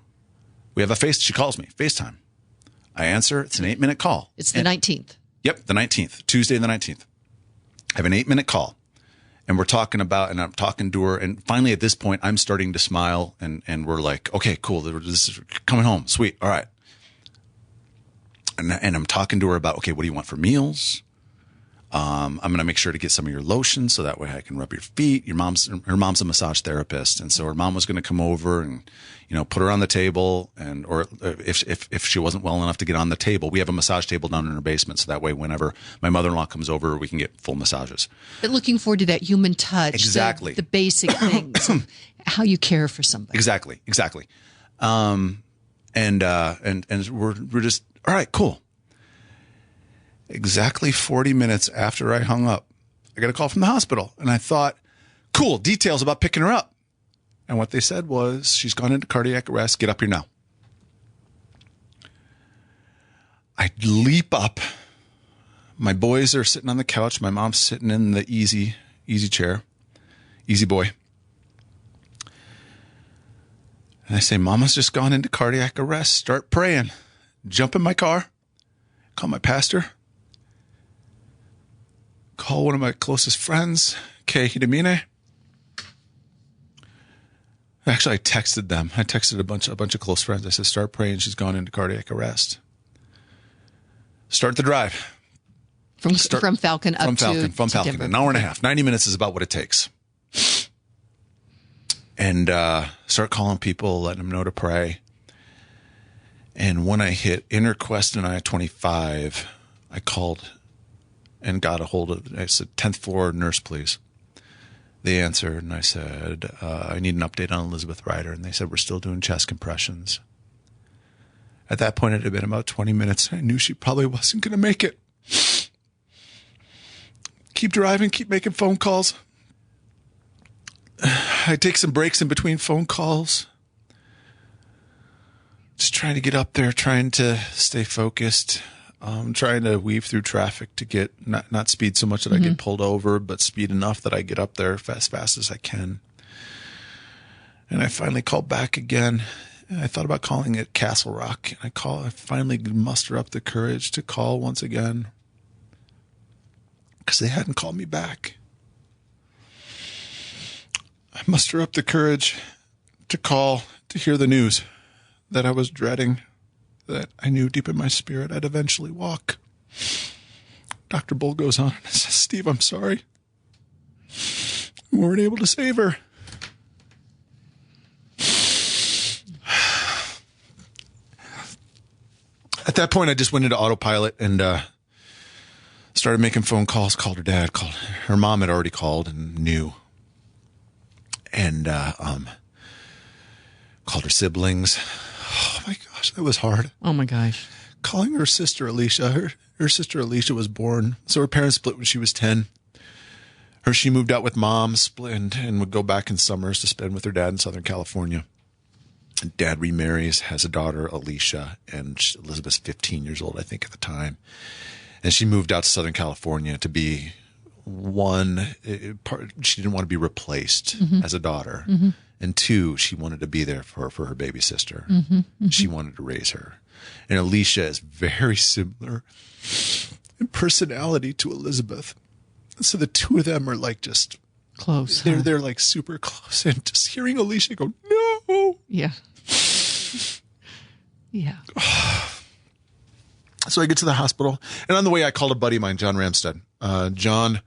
we have she calls me, FaceTime. I answer. It's an 8-minute call. It's the 19th. Yep, the 19th, Tuesday the 19th. I have an 8-minute call. And we're talking about, and I'm talking to her, and finally at this point, I'm starting to smile, and we're like, okay, cool, this is coming home, sweet, all right. And I'm talking to her about, okay, what do you want for meals? I'm going to make sure to get some of your lotion so that way I can rub your feet. Her mom's a massage therapist, and so her mom was going to come over and put her on the table, or if she wasn't well enough to get on the table, we have a massage table down in her basement, so that way whenever my mother-in-law comes over, we can get full massages. But looking forward to that human touch, exactly, the basic things, of how you care for somebody. Exactly. And we're just all right, cool. Exactly 40 minutes after I hung up, I got a call from the hospital, and I thought, cool, details about picking her up. And what they said was, she's gone into cardiac arrest. Get up here now. I leap up. My boys are sitting on the couch. My mom's sitting in the easy chair. Easy boy. And I say, Mama's just gone into cardiac arrest. Start praying. Jump in my car. Call my pastor. Call one of my closest friends, Kay Hidemine. Actually, I texted them. I texted a bunch of close friends. I said, start praying. She's gone into cardiac arrest. Start the drive. From Falcon up to Falcon. An hour and a half. 90 minutes is about what it takes. And start calling people, letting them know to pray. And when I hit Interquest and I-25, I called and got a hold of, I said, 10th floor nurse, please. They answered, and I said, I need an update on Elizabeth Reiter. And they said, we're still doing chest compressions. At that point, it had been about 20 minutes. I knew she probably wasn't going to make it. Keep driving, keep making phone calls. I take some breaks in between phone calls. Just trying to get up there, trying to stay focused. Trying to weave through traffic to get, not speed so much that I get pulled over, but speed enough that I get up there as fast as I can. And I finally called back again. And I thought about calling it Castle Rock. And I finally muster up the courage to call once again, because they hadn't called me back. I muster up the courage to call, to hear the news that I was dreading, that I knew deep in my spirit I'd eventually walk. Dr. Bull goes on and says, Steve, I'm sorry. We weren't able to save her. At that point, I just went into autopilot and started making phone calls, called her dad, called her mom had already called and knew. And called her siblings. Oh my gosh, that was hard. Oh my gosh. Calling her sister Alicia. Her sister Alicia was born. So her parents split when she was 10. She moved out with mom, split, and would go back in summers to spend with her dad in Southern California. Dad remarries, has a daughter, Alicia, and Elizabeth's 15 years old, I think, at the time. And she moved out to Southern California to be she didn't want to be replaced as a daughter. And 2, she wanted to be there for her baby sister. She wanted to raise her. And Alicia is very similar in personality to Elizabeth. So the two of them are like just close. They're like super close. And just hearing Alicia go, no. Yeah. Yeah. So I get to the hospital, and on the way I called a buddy of mine, John Ramstead. John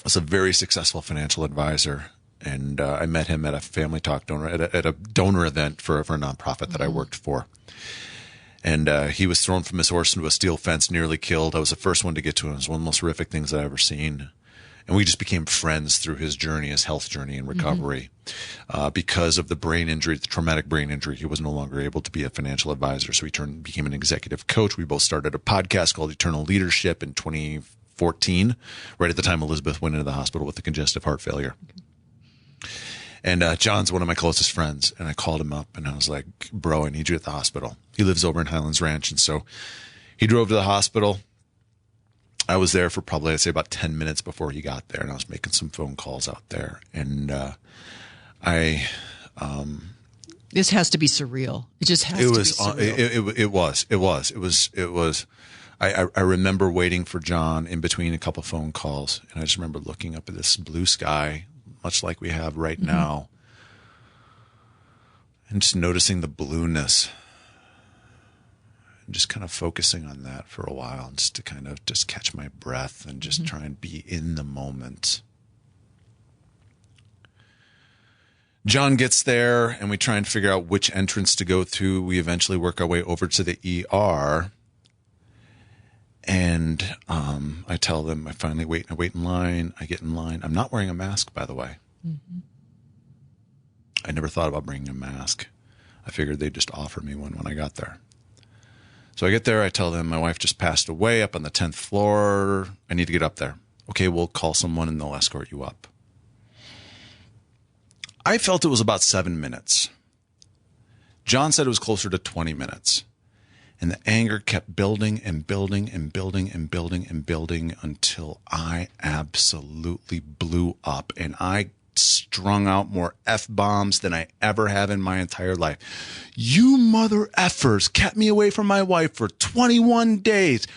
was a very successful financial advisor, and I met him at a family talk donor at a donor event for a nonprofit that I worked for. And he was thrown from his horse into a steel fence, nearly killed. I was the first one to get to him. It was one of the most horrific things I've ever seen. And we just became friends through his journey, his health journey and recovery. Because of the brain injury, the traumatic brain injury, he was no longer able to be a financial advisor. So he became an executive coach. We both started a podcast called Eternal Leadership in 2014, right at the time Elizabeth went into the hospital with a congestive heart failure. And John's one of my closest friends. And I called him up and I was like, bro, I need you at the hospital. He lives over in Highlands Ranch. And so he drove to the hospital. I was there for probably, I'd say, about 10 minutes before he got there, and I was making some phone calls out there. And this has to be surreal. It just has to be surreal. It was. I remember waiting for John in between a couple phone calls, and I just remember looking up at this blue sky, much like we have right now, and just noticing the blueness. Just kind of focusing on that for a while, just to kind of just catch my breath and just try and be in the moment. John gets there and we try and figure out which entrance to go through. We eventually work our way over to the ER. And I tell them, I finally wait in line. I get in line. I'm not wearing a mask, by the way. I never thought about bringing a mask. I figured they'd just offer me one when I got there. So I get there, I tell them my wife just passed away up on the 10th floor. I need to get up there. Okay, we'll call someone and they'll escort you up. I felt it was about 7 minutes. John said it was closer to 20 minutes. And the anger kept building and building and building and building and building until I absolutely blew up. And I strung out more F-bombs than I ever have in my entire life. You mother effers kept me away from my wife for 21 days.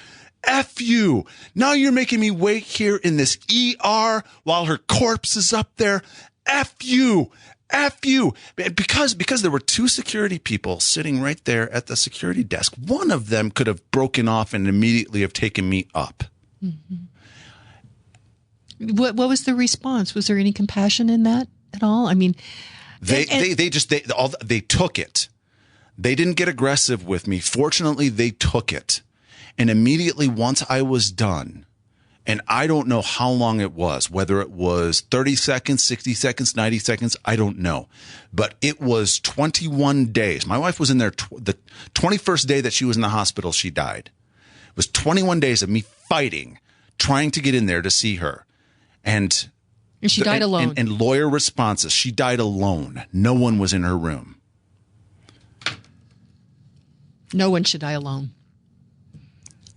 F you. Now you're making me wait here in this ER while her corpse is up there. F you. F you. Because there were 2 security people sitting right there at the security desk. One of them could have broken off and immediately have taken me up. What was the response? Was there any compassion in that at all? I mean, they took it. They didn't get aggressive with me. Fortunately, they took it. And immediately once I was done, and I don't know how long it was, whether it was 30 seconds, 60 seconds, 90 seconds, I don't know. But it was 21 days. My wife was in there, the 21st day that she was in the hospital, she died. It was 21 days of me fighting, trying to get in there to see her. And she died alone. And lawyer responses. She died alone. No one was in her room. No one should die alone.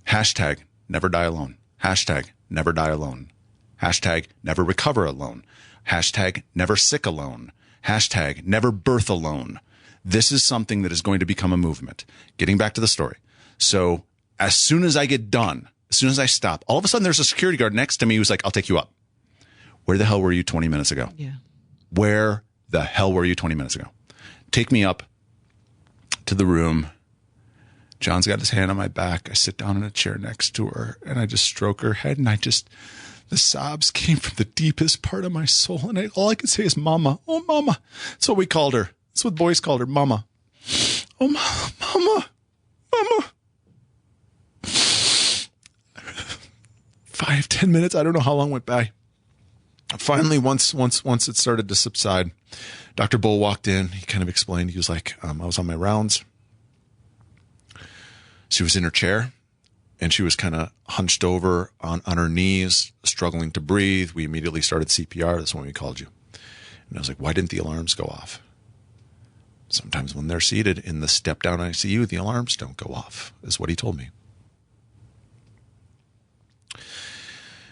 Hashtag never die alone. Hashtag never die alone. Hashtag never recover alone. Hashtag never sick alone. Hashtag never birth alone. This is something that is going to become a movement. Getting back to the story. So as soon as I get done, as soon as I stop, all of a sudden there's a security guard next to me who's like, I'll take you up. Where the hell were you 20 minutes ago? Yeah. Where the hell were you 20 minutes ago? Take me up to the room. John's got his hand on my back. I sit down in a chair next to her and I just stroke her head and the sobs came from the deepest part of my soul. And all I could say is, Mama. Oh, Mama. That's what we called her. That's what boys called her, Mama. Oh, Mama. Mama. 5, 10 minutes. I don't know how long went by. Finally, once it started to subside, Dr. Bull walked in. He kind of explained. He was like, I was on my rounds. She was in her chair and she was kind of hunched over on her knees, struggling to breathe. We immediately started CPR. That's when we called you. And I was like, why didn't the alarms go off? Sometimes when they're seated in the step down ICU, the alarms don't go off, is what he told me.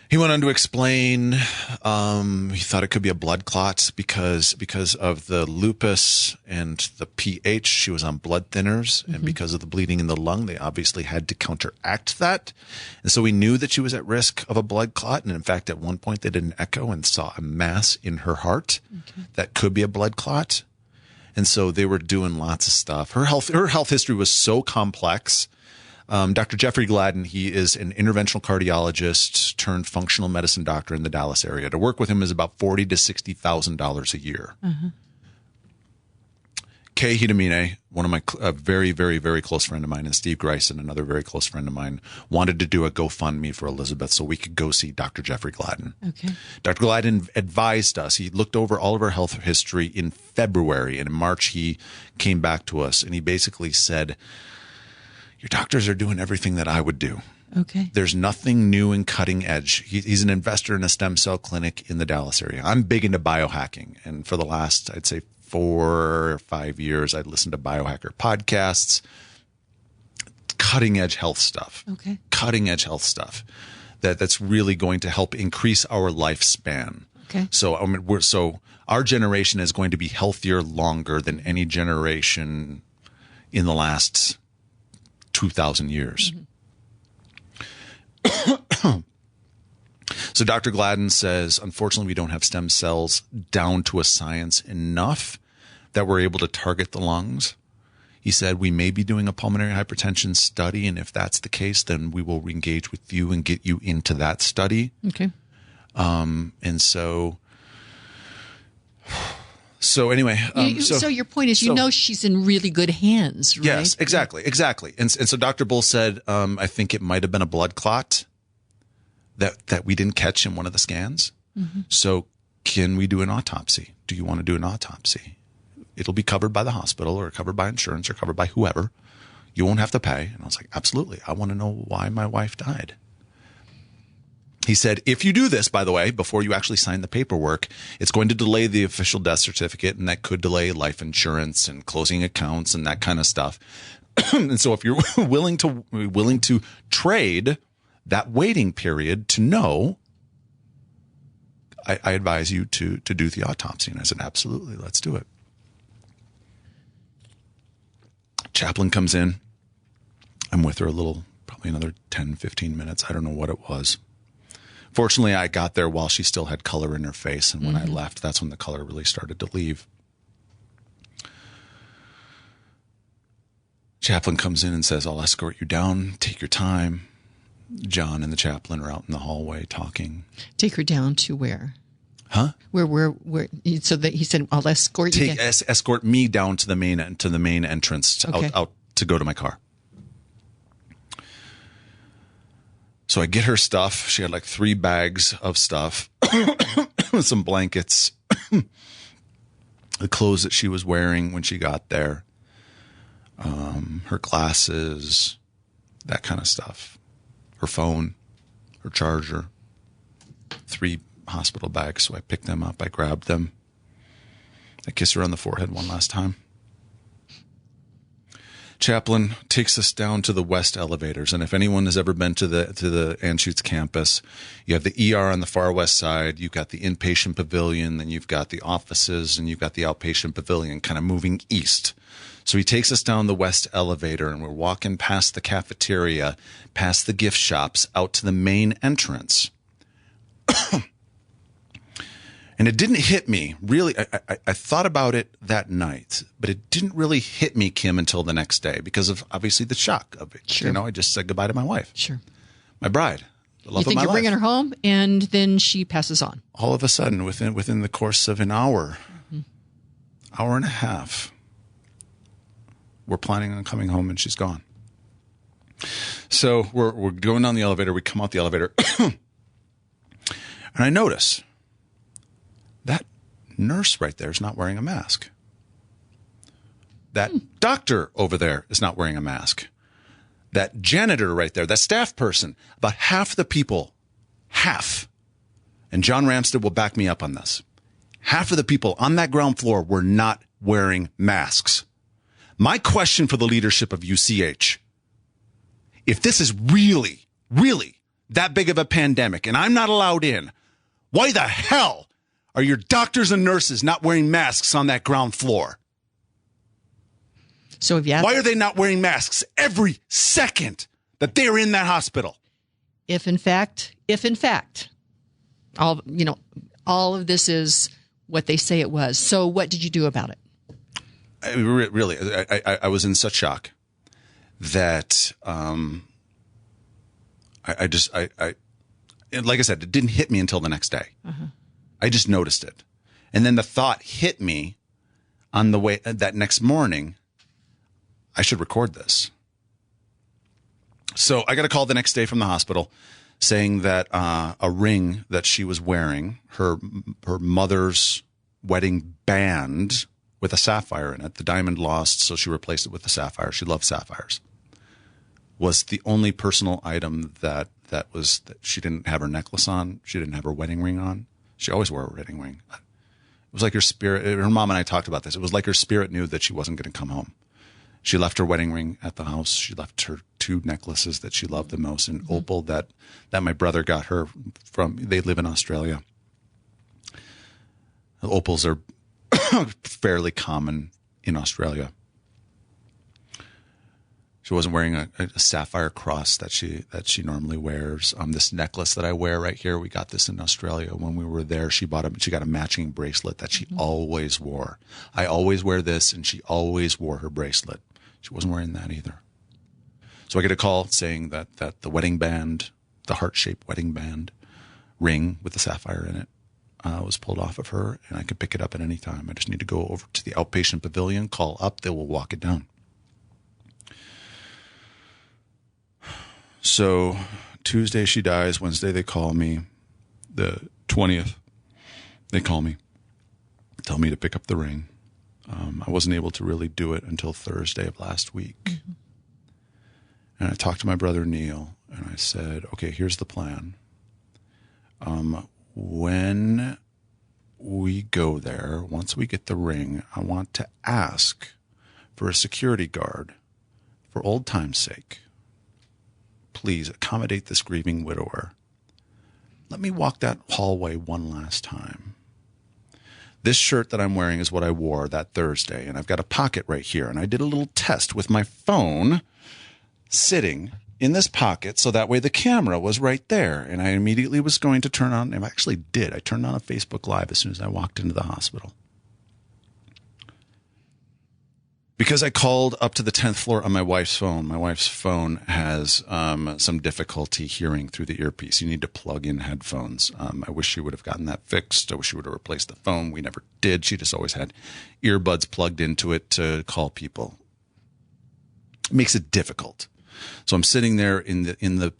He went on to explain, he thought it could be a blood clot because of the lupus and the pH. She was on blood thinners, and because of the bleeding in the lung, they obviously had to counteract that. And so we knew that she was at risk of a blood clot. And in fact, at one point they did an echo and saw a mass in her heart that could be a blood clot. And so they were doing lots of stuff. Her health history was so complex. Dr. Jeffrey Gladden, he is an interventional cardiologist turned functional medicine doctor in the Dallas area. To work with him is about $40,000 to $60,000 a year. Kay Hidamine, one of my very, very, very close friend of mine, and Steve Reiter, another very close friend of mine, wanted to do a GoFundMe for Elizabeth so we could go see Dr. Jeffrey Gladden. Okay. Dr. Gladden advised us. He looked over all of her health history in February, and in March he came back to us, and he basically said, your doctors are doing everything that I would do. Okay. There's nothing new and cutting edge. He's an investor in a stem cell clinic in the Dallas area. I'm big into biohacking. And for the last, I'd say 4 or 5 years, I'd listened to biohacker podcasts, cutting edge health stuff. Okay. Cutting edge health stuff that's really going to help increase our lifespan. Okay. So our generation is going to be healthier longer than any generation in the last 2,000 years. So Dr. Gladden says, unfortunately, we don't have stem cells down to a science enough that we're able to target the lungs. He said, we may be doing a pulmonary hypertension study, and if that's the case, then we will engage with you and get you into that study. Okay. And so anyway, so your point is, she's in really good hands, right? Yes, exactly. And so Dr. Bull said, I think it might have been a blood clot that we didn't catch in one of the scans. So can we do an autopsy? Do you want to do an autopsy? It'll be covered by the hospital or covered by insurance or covered by whoever. You won't have to pay. And I was like, absolutely. I want to know why my wife died. He said, if you do this, by the way, before you actually sign the paperwork, it's going to delay the official death certificate, and that could delay life insurance and closing accounts and that kind of stuff. And so if you're willing to trade that waiting period to know, I advise you to do the autopsy. And I said, absolutely, let's do it. Chaplain comes in. I'm with her probably another 10, 15 minutes. I don't know what it was. Fortunately, I got there while she still had color in her face. And when I left, that's when the color really started to leave. Chaplain comes in and says, I'll escort you down. Take your time. John and the chaplain are out in the hallway talking. Take her down to where? Huh? Where? So that he said, I'll escort you. Escort me down to the main entrance out to go to my car. So I get her stuff. She had like 3 bags of stuff, some blankets, the clothes that she was wearing when she got there, her glasses, that kind of stuff, her phone, her charger, 3 hospital bags. So I picked them up. I grabbed them. I kissed her on the forehead one last time. Chaplain takes us down to the west elevators, and if anyone has ever been to the Anschutz campus, you have the ER on the far west side, you've got the inpatient pavilion, then you've got the offices, and you've got the outpatient pavilion kind of moving east. So he takes us down the west elevator, and we're walking past the cafeteria, past the gift shops, out to the main entrance. And it didn't hit me, really. I thought about it that night, but it didn't really hit me, Kim, until the next day because of, obviously, the shock of it. Sure. You know, I just said goodbye to my wife. Sure. My bride. The love You think of my you're life. bringing her home, and then she passes on. All of a sudden, within the course of an hour, hour and a half, we're planning on coming home, and she's gone. So we're going down the elevator. We come out the elevator, and I notice that nurse right there is not wearing a mask. That doctor over there is not wearing a mask. That janitor right there, that staff person, about half the people, and John Ramstead will back me up on this, half of the people on that ground floor were not wearing masks. My question for the leadership of UCH, if this is really, really that big of a pandemic and I'm not allowed in, why the hell are your doctors and nurses not wearing masks on that ground floor? So if you Why are they not wearing masks every second that they're in that hospital? if in fact, all of this is what they say it was. So what did you do about it? I was in such shock that I just like I said, it didn't hit me until the next day. I just noticed it. And then the thought hit me on the way that next morning, I should record this. So I got a call the next day from the hospital saying that a ring that she was wearing, her mother's wedding band with a sapphire in it, the diamond lost, so she replaced it with a sapphire. She loved sapphires. Was the only personal item that she didn't have her necklace on. She didn't have her wedding ring on. She always wore a wedding ring. It was like her spirit. Her mom and I talked about this. It was like her spirit knew that she wasn't going to come home. She left her wedding ring at the house. She left her 2 necklaces that she loved the most, an opal that my brother got her from. They live in Australia. Opals are fairly common in Australia. She wasn't wearing a sapphire cross that she normally wears. This necklace that I wear right here, we got this in Australia when we were there. She got a matching bracelet that she always wore. I always wear this, and she always wore her bracelet. She wasn't wearing that either. So I get a call saying that the wedding band, the heart-shaped wedding band ring with the sapphire in it, was pulled off of her, and I could pick it up at any time. I just need to go over to the outpatient pavilion, call up, they will walk it down. So Tuesday she dies. Wednesday they call me. The 20th they call me, tell me to pick up the ring. I wasn't able to really do it until Thursday of last week. And I talked to my brother Neil, and I said, okay, here's the plan. When we go there, once we get the ring, I want to ask for a security guard for old time's sake. Please accommodate this grieving widower. Let me walk that hallway one last time. This shirt that I'm wearing is what I wore that Thursday, and I've got a pocket right here. And I did a little test with my phone sitting in this pocket, so that way the camera was right there. And I immediately was going to turn on, and I actually did. I turned on a Facebook Live as soon as I walked into the hospital. Because I called up to the 10th floor on my wife's phone. My wife's phone has some difficulty hearing through the earpiece. You need to plug in headphones. I wish she would have gotten that fixed. I wish she would have replaced the phone. We never did. She just always had earbuds plugged into it to call people. It makes it difficult. So I'm sitting there in the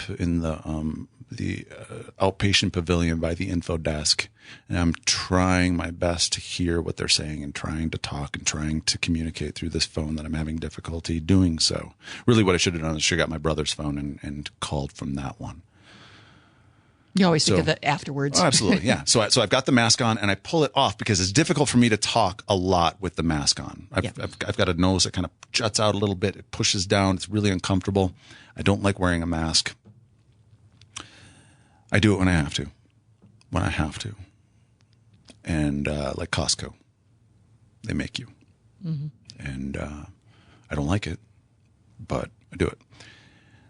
outpatient pavilion by the info desk, and I'm trying my best to hear what they're saying and trying to talk and trying to communicate through this phone that I'm having difficulty doing so. Really what I should have done is I should have got my brother's phone and called from that one. You always think of that afterwards. Oh, absolutely, yeah. So I've got the mask on, and I pull it off because it's difficult for me to talk a lot with the mask on. I've got a nose that kind of juts out a little bit. It pushes down. It's really uncomfortable. I don't like wearing a mask. I do it when I have to. And like Costco, they make you. Mm-hmm. And I don't like it, but I do it.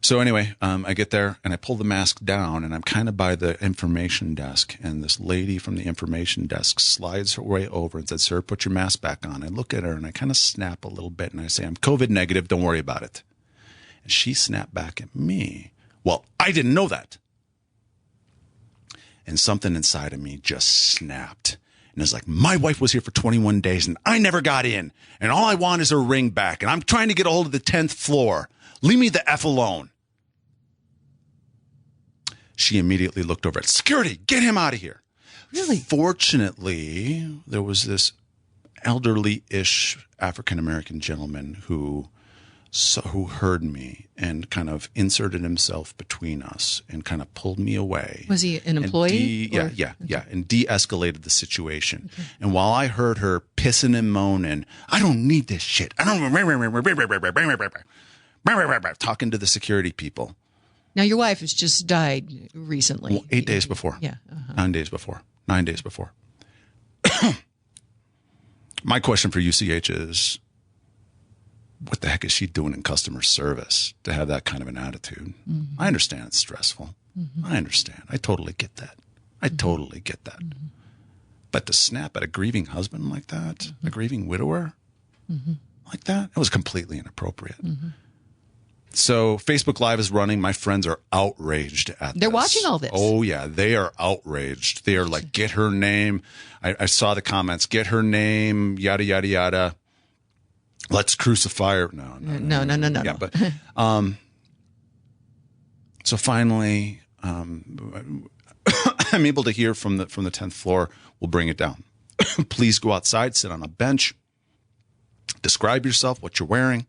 So anyway, I get there and I pull the mask down, and I'm kind of by the information desk, and this lady from the information desk slides her way over and says, "Sir, put your mask back on." I look at her and I kind of snap a little bit, and I say, "I'm COVID negative. Don't worry about it." And she snapped back at me, "Well, I didn't know that." And something inside of me just snapped. And it's like, my wife was here for 21 days and I never got in. And all I want is her ring back. And I'm trying to get a hold of the 10th floor. Leave me the F alone. She immediately looked over at security. Get him out of here. Really? Fortunately, there was this elderly-ish African-American gentleman who heard me and kind of inserted himself between us and kind of pulled me away. Was he an employee? Yeah, and de-escalated the situation. Okay. And while I heard her pissing and moaning, "I don't need this shit. I don't," talking to the security people. Now, your wife has just died recently. Well, 8 days before. Yeah. 9 days before. 9 days before. My question for UCH is, what the heck is she doing in customer service to have that kind of an attitude? Mm-hmm. I understand it's stressful. Mm-hmm. I understand. I totally get that. Mm-hmm. But to snap at a grieving husband like that, mm-hmm. a grieving widower like that, it was completely inappropriate. Mm-hmm. So Facebook Live is running. My friends are outraged at They're watching all this. Oh, yeah. They are outraged. They are like, get her name. I saw the comments. Get her name, yada, yada, yada. Let's crucify her. No. Yeah, but so finally, I'm able to hear from the 10th floor. We'll bring it down. Please go outside, sit on a bench, describe yourself, what you're wearing,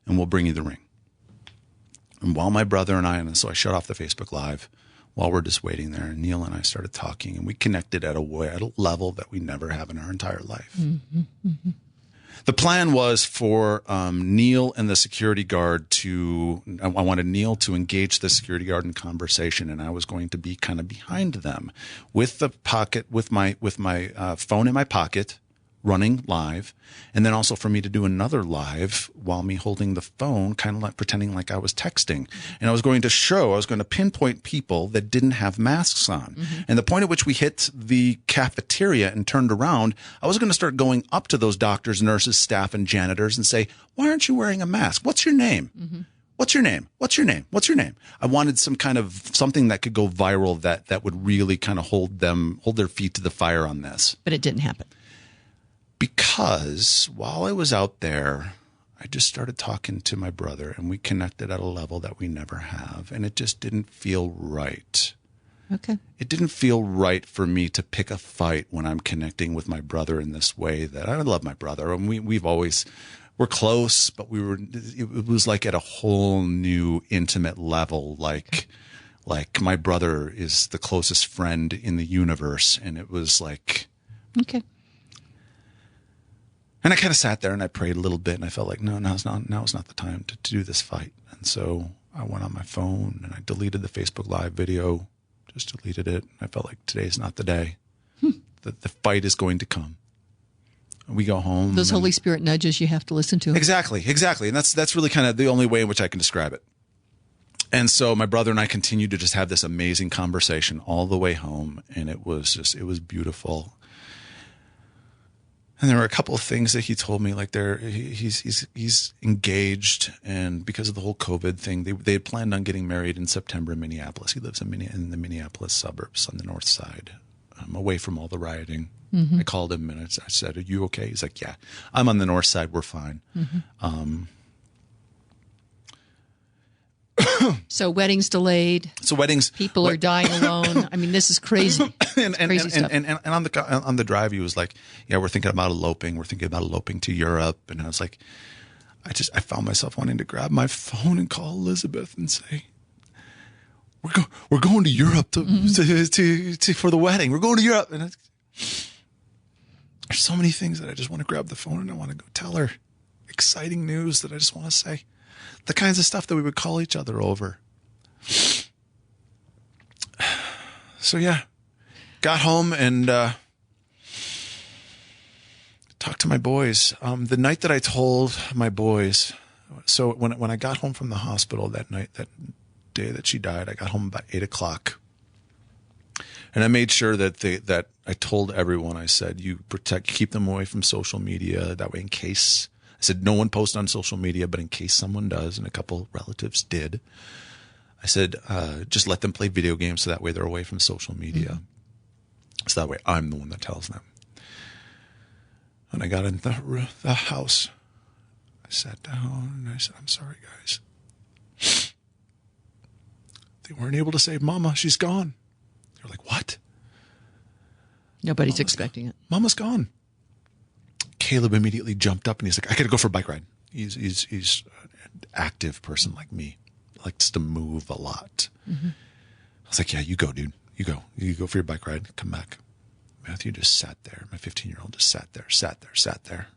and we'll bring you the ring. And while my brother and so I shut off the Facebook Live while we're just waiting there, and Neil and I started talking, and we connected at a level that we never have in our entire life. Mm-hmm, mm-hmm. The plan was for Neil and the security guard I wanted Neil to engage the security guard in conversation, and I was going to be kind of behind them with my phone in my pocket, running live, and then also for me to do another live while me holding the phone, kind of like pretending like I was texting. And I was going to pinpoint people that didn't have masks on. Mm-hmm. And the point at which we hit the cafeteria and turned around, I was going to start going up to those doctors, nurses, staff, and janitors and say, "Why aren't you wearing a mask? What's your name? Mm-hmm. What's your name? What's your name? What's your name?" I wanted some kind of something that could go viral that would really kind of hold their feet to the fire on this. But it didn't happen. Because while I was out there, I just started talking to my brother, and we connected at a level that we never have. And it just didn't feel right. Okay. It didn't feel right for me to pick a fight when I'm connecting with my brother in this way. That I love my brother, and we're close, but it was like at a whole new intimate level. Like my brother is the closest friend in the universe. And it was like, okay. And I kind of sat there and I prayed a little bit, and I felt like, no, now's not the time to do this fight. And so I went on my phone and I deleted the Facebook Live video, just deleted it. I felt like today's not the day. The fight is going to come. We go home. Those Holy Spirit nudges you have to listen to. Exactly. And that's really kind of the only way in which I can describe it. And so my brother and I continued to just have this amazing conversation all the way home, and it was beautiful. And there were a couple of things that he told me, like he's engaged, and because of the whole COVID thing, they had planned on getting married in September in Minneapolis. He lives in the Minneapolis suburbs on the north side, away from all the rioting. Mm-hmm. I called him and I said, "Are you okay?" He's like, "Yeah, I'm on the north side. We're fine." Mm-hmm. So weddings delayed. So weddings, people are dying alone. I mean, this is crazy. and stuff. on the drive, he was like, "Yeah, we're thinking about eloping. We're thinking about eloping to Europe." And I was like, I found myself wanting to grab my phone and call Elizabeth and say, "We're going to Europe to for the wedding. We're going to Europe." And there's so many things that I just want to grab the phone and I want to go tell her. Exciting news that I just want to say. The kinds of stuff that we would call each other over. So yeah, got home and talked to my boys. The night that I told my boys, so when I got home from the hospital that night, that day that she died, I got home about 8:00, and I made sure that I told everyone. I said, "You keep them away from social media. That way, in case." I said, "No one post on social media, but in case someone does," and a couple relatives did, I said, "Just let them play video games so that way they're away from social media." Mm-hmm. So that way I'm the one that tells them. When I got in the house, I sat down and I said, "I'm sorry, guys. They weren't able to save Mama. She's gone." They were like, "What?" Nobody's expecting it. Mama's gone. Caleb immediately jumped up and he's like, "I got to go for a bike ride." He's an active person like me, likes to move a lot. Mm-hmm. I was like, "Yeah, you go, dude. You go for your bike ride. Come back." Matthew just sat there. My 15-year-old just sat there.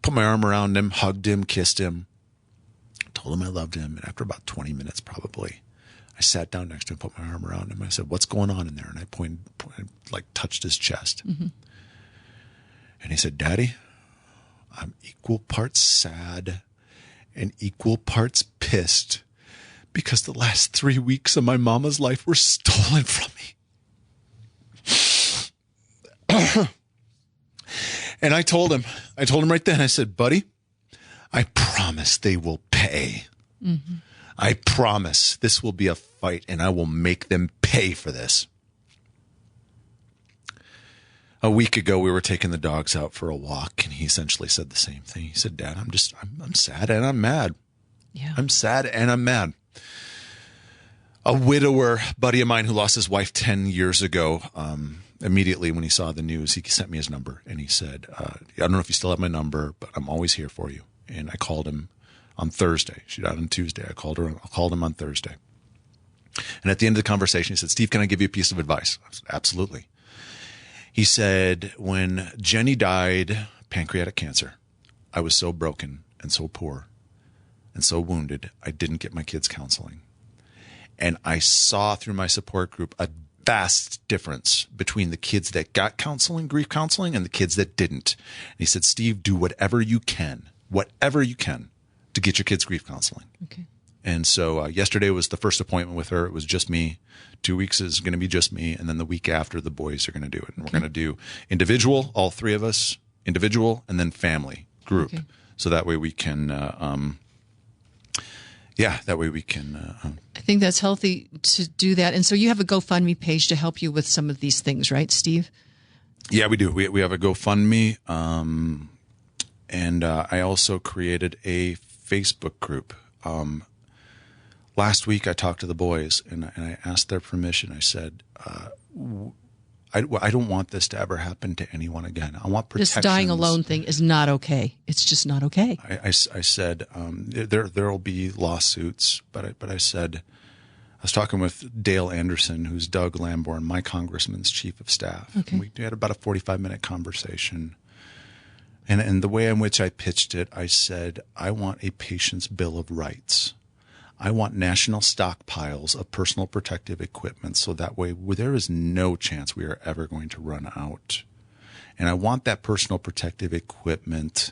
Put my arm around him, hugged him, kissed him, told him I loved him. And after about 20 minutes, probably, I sat down next to him, put my arm around him. I said, "What's going on in there?" And I pointed like touched his chest. Mm-hmm. And he said, "Daddy, I'm equal parts sad and equal parts pissed because the last 3 weeks of my mama's life were stolen from me." And I told him right then, I said, "Buddy, I promise they will pay. Mm-hmm. I promise this will be a fight and I will make them pay for this." A week ago, we were taking the dogs out for a walk, and he essentially said the same thing. He said, "Dad, I'm sad and I'm mad. Yeah. I'm sad and I'm mad." A widower buddy of mine who lost his wife 10 years ago, immediately when he saw the news, he sent me his number, and he said, "I don't know if you still have my number, but I'm always here for you." And I called him on Thursday. She died on Tuesday. I called him on Thursday. And at the end of the conversation, he said, "Steve, can I give you a piece of advice?" I said, "Absolutely." He said, "When Jenny died, pancreatic cancer, I was so broken and so poor and so wounded, I didn't get my kids counseling. And I saw through my support group a vast difference between the kids that got counseling, grief counseling, and the kids that didn't." And he said, "Steve, do whatever you can to get your kids grief counseling." Okay. And so yesterday was the first appointment with her. It was just me. 2 weeks is going to be just me. And then the week after, the boys are going to do it. And we're going to do individual, all three of us, individual, and then family group. Okay. So that way we can, I think that's healthy to do that. And so you have a GoFundMe page to help you with some of these things, right, Steve? Yeah, we do. We have a GoFundMe. And I also created a Facebook group. Last week I talked to the boys and I asked their permission. I said, I don't want this to ever happen to anyone again. I want protections. This dying alone thing is not okay. It's just not okay. I said, there will be lawsuits, but I said, I was talking with Dale Anderson, who's Doug Lamborn, my congressman's chief of staff. Okay. We had about a 45-minute conversation. And the way in which I pitched it, I said, I want a patient's bill of rights. I want national stockpiles of personal protective equipment so that way there is no chance we are ever going to run out. And I want that personal protective equipment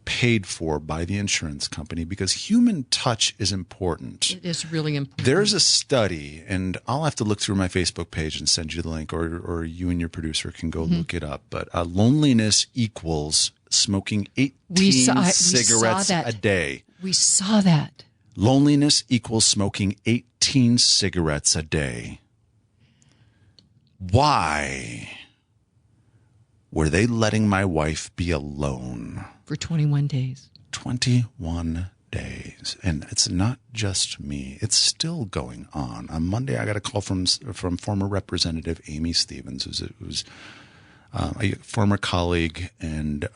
paid for by the insurance company because human touch is important. It is really important. There's a study, and I'll have to look through my Facebook page and send you the link, or you and your producer can go look it up. But loneliness equals smoking 18 cigarettes a day. We saw that. Loneliness equals smoking 18 cigarettes a day. Why were they letting my wife be alone? For 21 days. 21 days. And it's not just me. It's still going on. On Monday, I got a call from former Representative Amy Stevens, who's a former colleague, and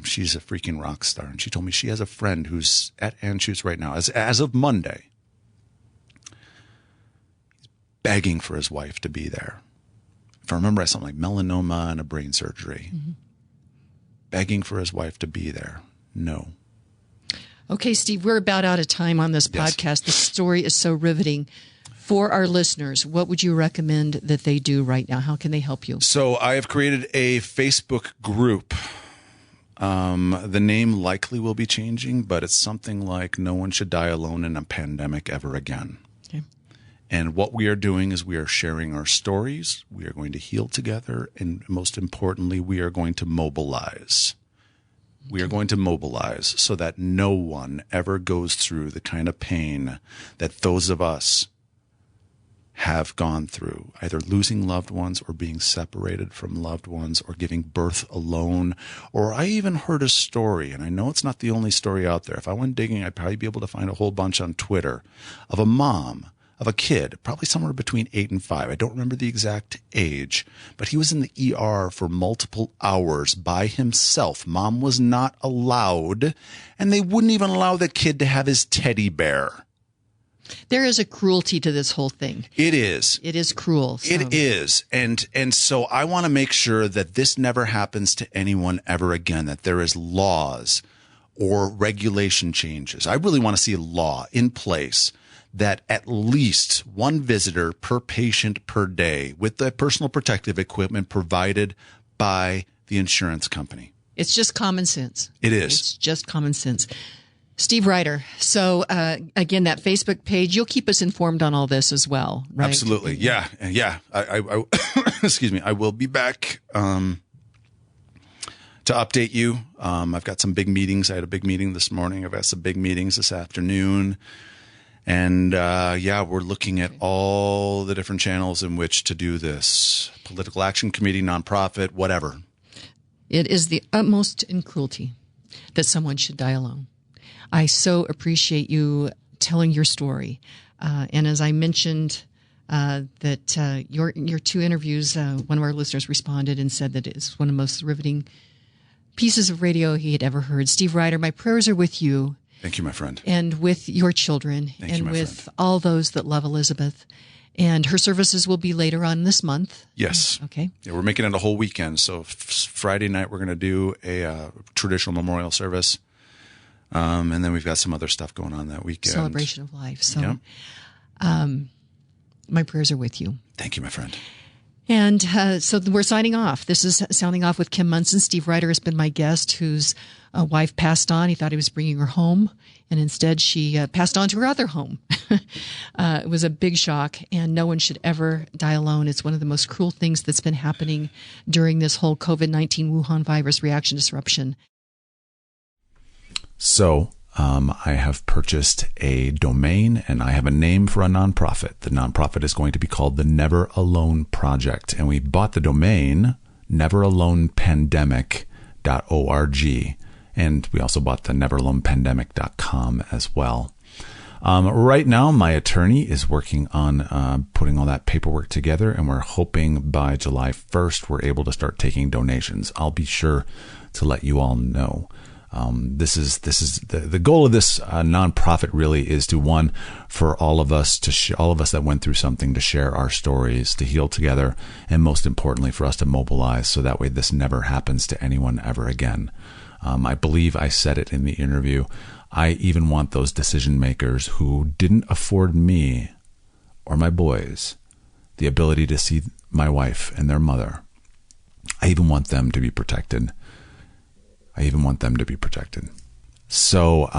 she's a freaking rock star. And she told me she has a friend who's at Anschutz right now, as of Monday, begging for his wife to be there. If I remember, something like melanoma and a brain surgery. Mm-hmm. Begging for his wife to be there. No. Okay, Steve, we're about out of time on this podcast. The story is so riveting. For our listeners, what would you recommend that they do right now? How can they help you? So I have created a Facebook group. The name likely will be changing, but it's something like "No One Should Die Alone in a Pandemic Ever Again." Okay. And what we are doing is we are sharing our stories. We are going to heal together. And most importantly, we are going to mobilize. We are going to mobilize so that no one ever goes through the kind of pain that those of us have gone through, either losing loved ones or being separated from loved ones or giving birth alone. Or I even heard a story, and I know it's not the only story out there. If I went digging, I'd probably be able to find a whole bunch on Twitter of a mom of a kid, probably somewhere between 8 and 5. I don't remember the exact age, but he was in the ER for multiple hours by himself. Mom was not allowed, and they wouldn't even allow the kid to have his teddy bear. There is a cruelty to this whole thing. It is. It is cruel. So. It is. And so I want to make sure that this never happens to anyone ever again, that there is laws or regulation changes. I really want to see a law in place that at least one visitor per patient per day with the personal protective equipment provided by the insurance company. It's just common sense. It is. It's just common sense. Steve Reiter. So, again, that Facebook page, you'll keep us informed on all this as well, right? Absolutely. Yeah. Yeah. I excuse me. I will be back to update you. I've got some big meetings. I had a big meeting this morning. I've got some big meetings this afternoon. And, we're looking at all the different channels in which to do this. Political Action Committee, nonprofit, whatever. It is the utmost in cruelty that someone should die alone. I so appreciate you telling your story. And as I mentioned, that your two interviews, one of our listeners responded and said that it's one of the most riveting pieces of radio he had ever heard. Steve Reiter, my prayers are with you. Thank you, my friend. And with your children. Thank you, my with friend. all those that love Elizabeth. And her services will be later on this month. Yes. Okay. Yeah, we're making it a whole weekend. So Friday night, we're going to do a traditional memorial service. And then we've got some other stuff going on that weekend. Celebration of life. So, yeah. My prayers are with you. Thank you, my friend. And so we're signing off. This is Sounding Off with Kim Munson. Steve Reiter has been my guest, whose wife passed on. He thought he was bringing her home, and instead she passed on to her other home. It was a big shock, and no one should ever die alone. It's one of the most cruel things that's been happening during this whole COVID-19 Wuhan virus reaction disruption. So I have purchased a domain and I have a name for a nonprofit. The nonprofit is going to be called the Never Alone Project. And we bought the domain neveralonepandemic.org. And we also bought the neveralonepandemic.com as well. Right now, my attorney is working on putting all that paperwork together, and we're hoping by July 1st we're able to start taking donations. I'll be sure to let you all know. This is the goal of this nonprofit really is to, one, for all of us all of us that went through something, to share our stories, to heal together, and most importantly for us to mobilize so that way this never happens to anyone ever again. I believe I said it in the interview. I even want those decision makers who didn't afford me or my boys the ability to see my wife and their mother. I even want them to be protected. So,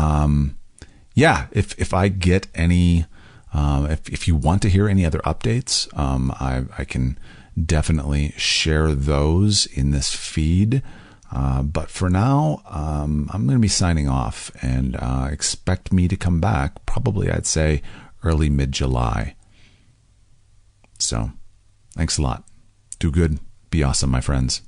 if I get any, if you want to hear any other updates, I can definitely share those in this feed. But for now, I'm going to be signing off, and expect me to come back probably, I'd say, early mid-July. So, thanks a lot. Do good. Be awesome, my friends.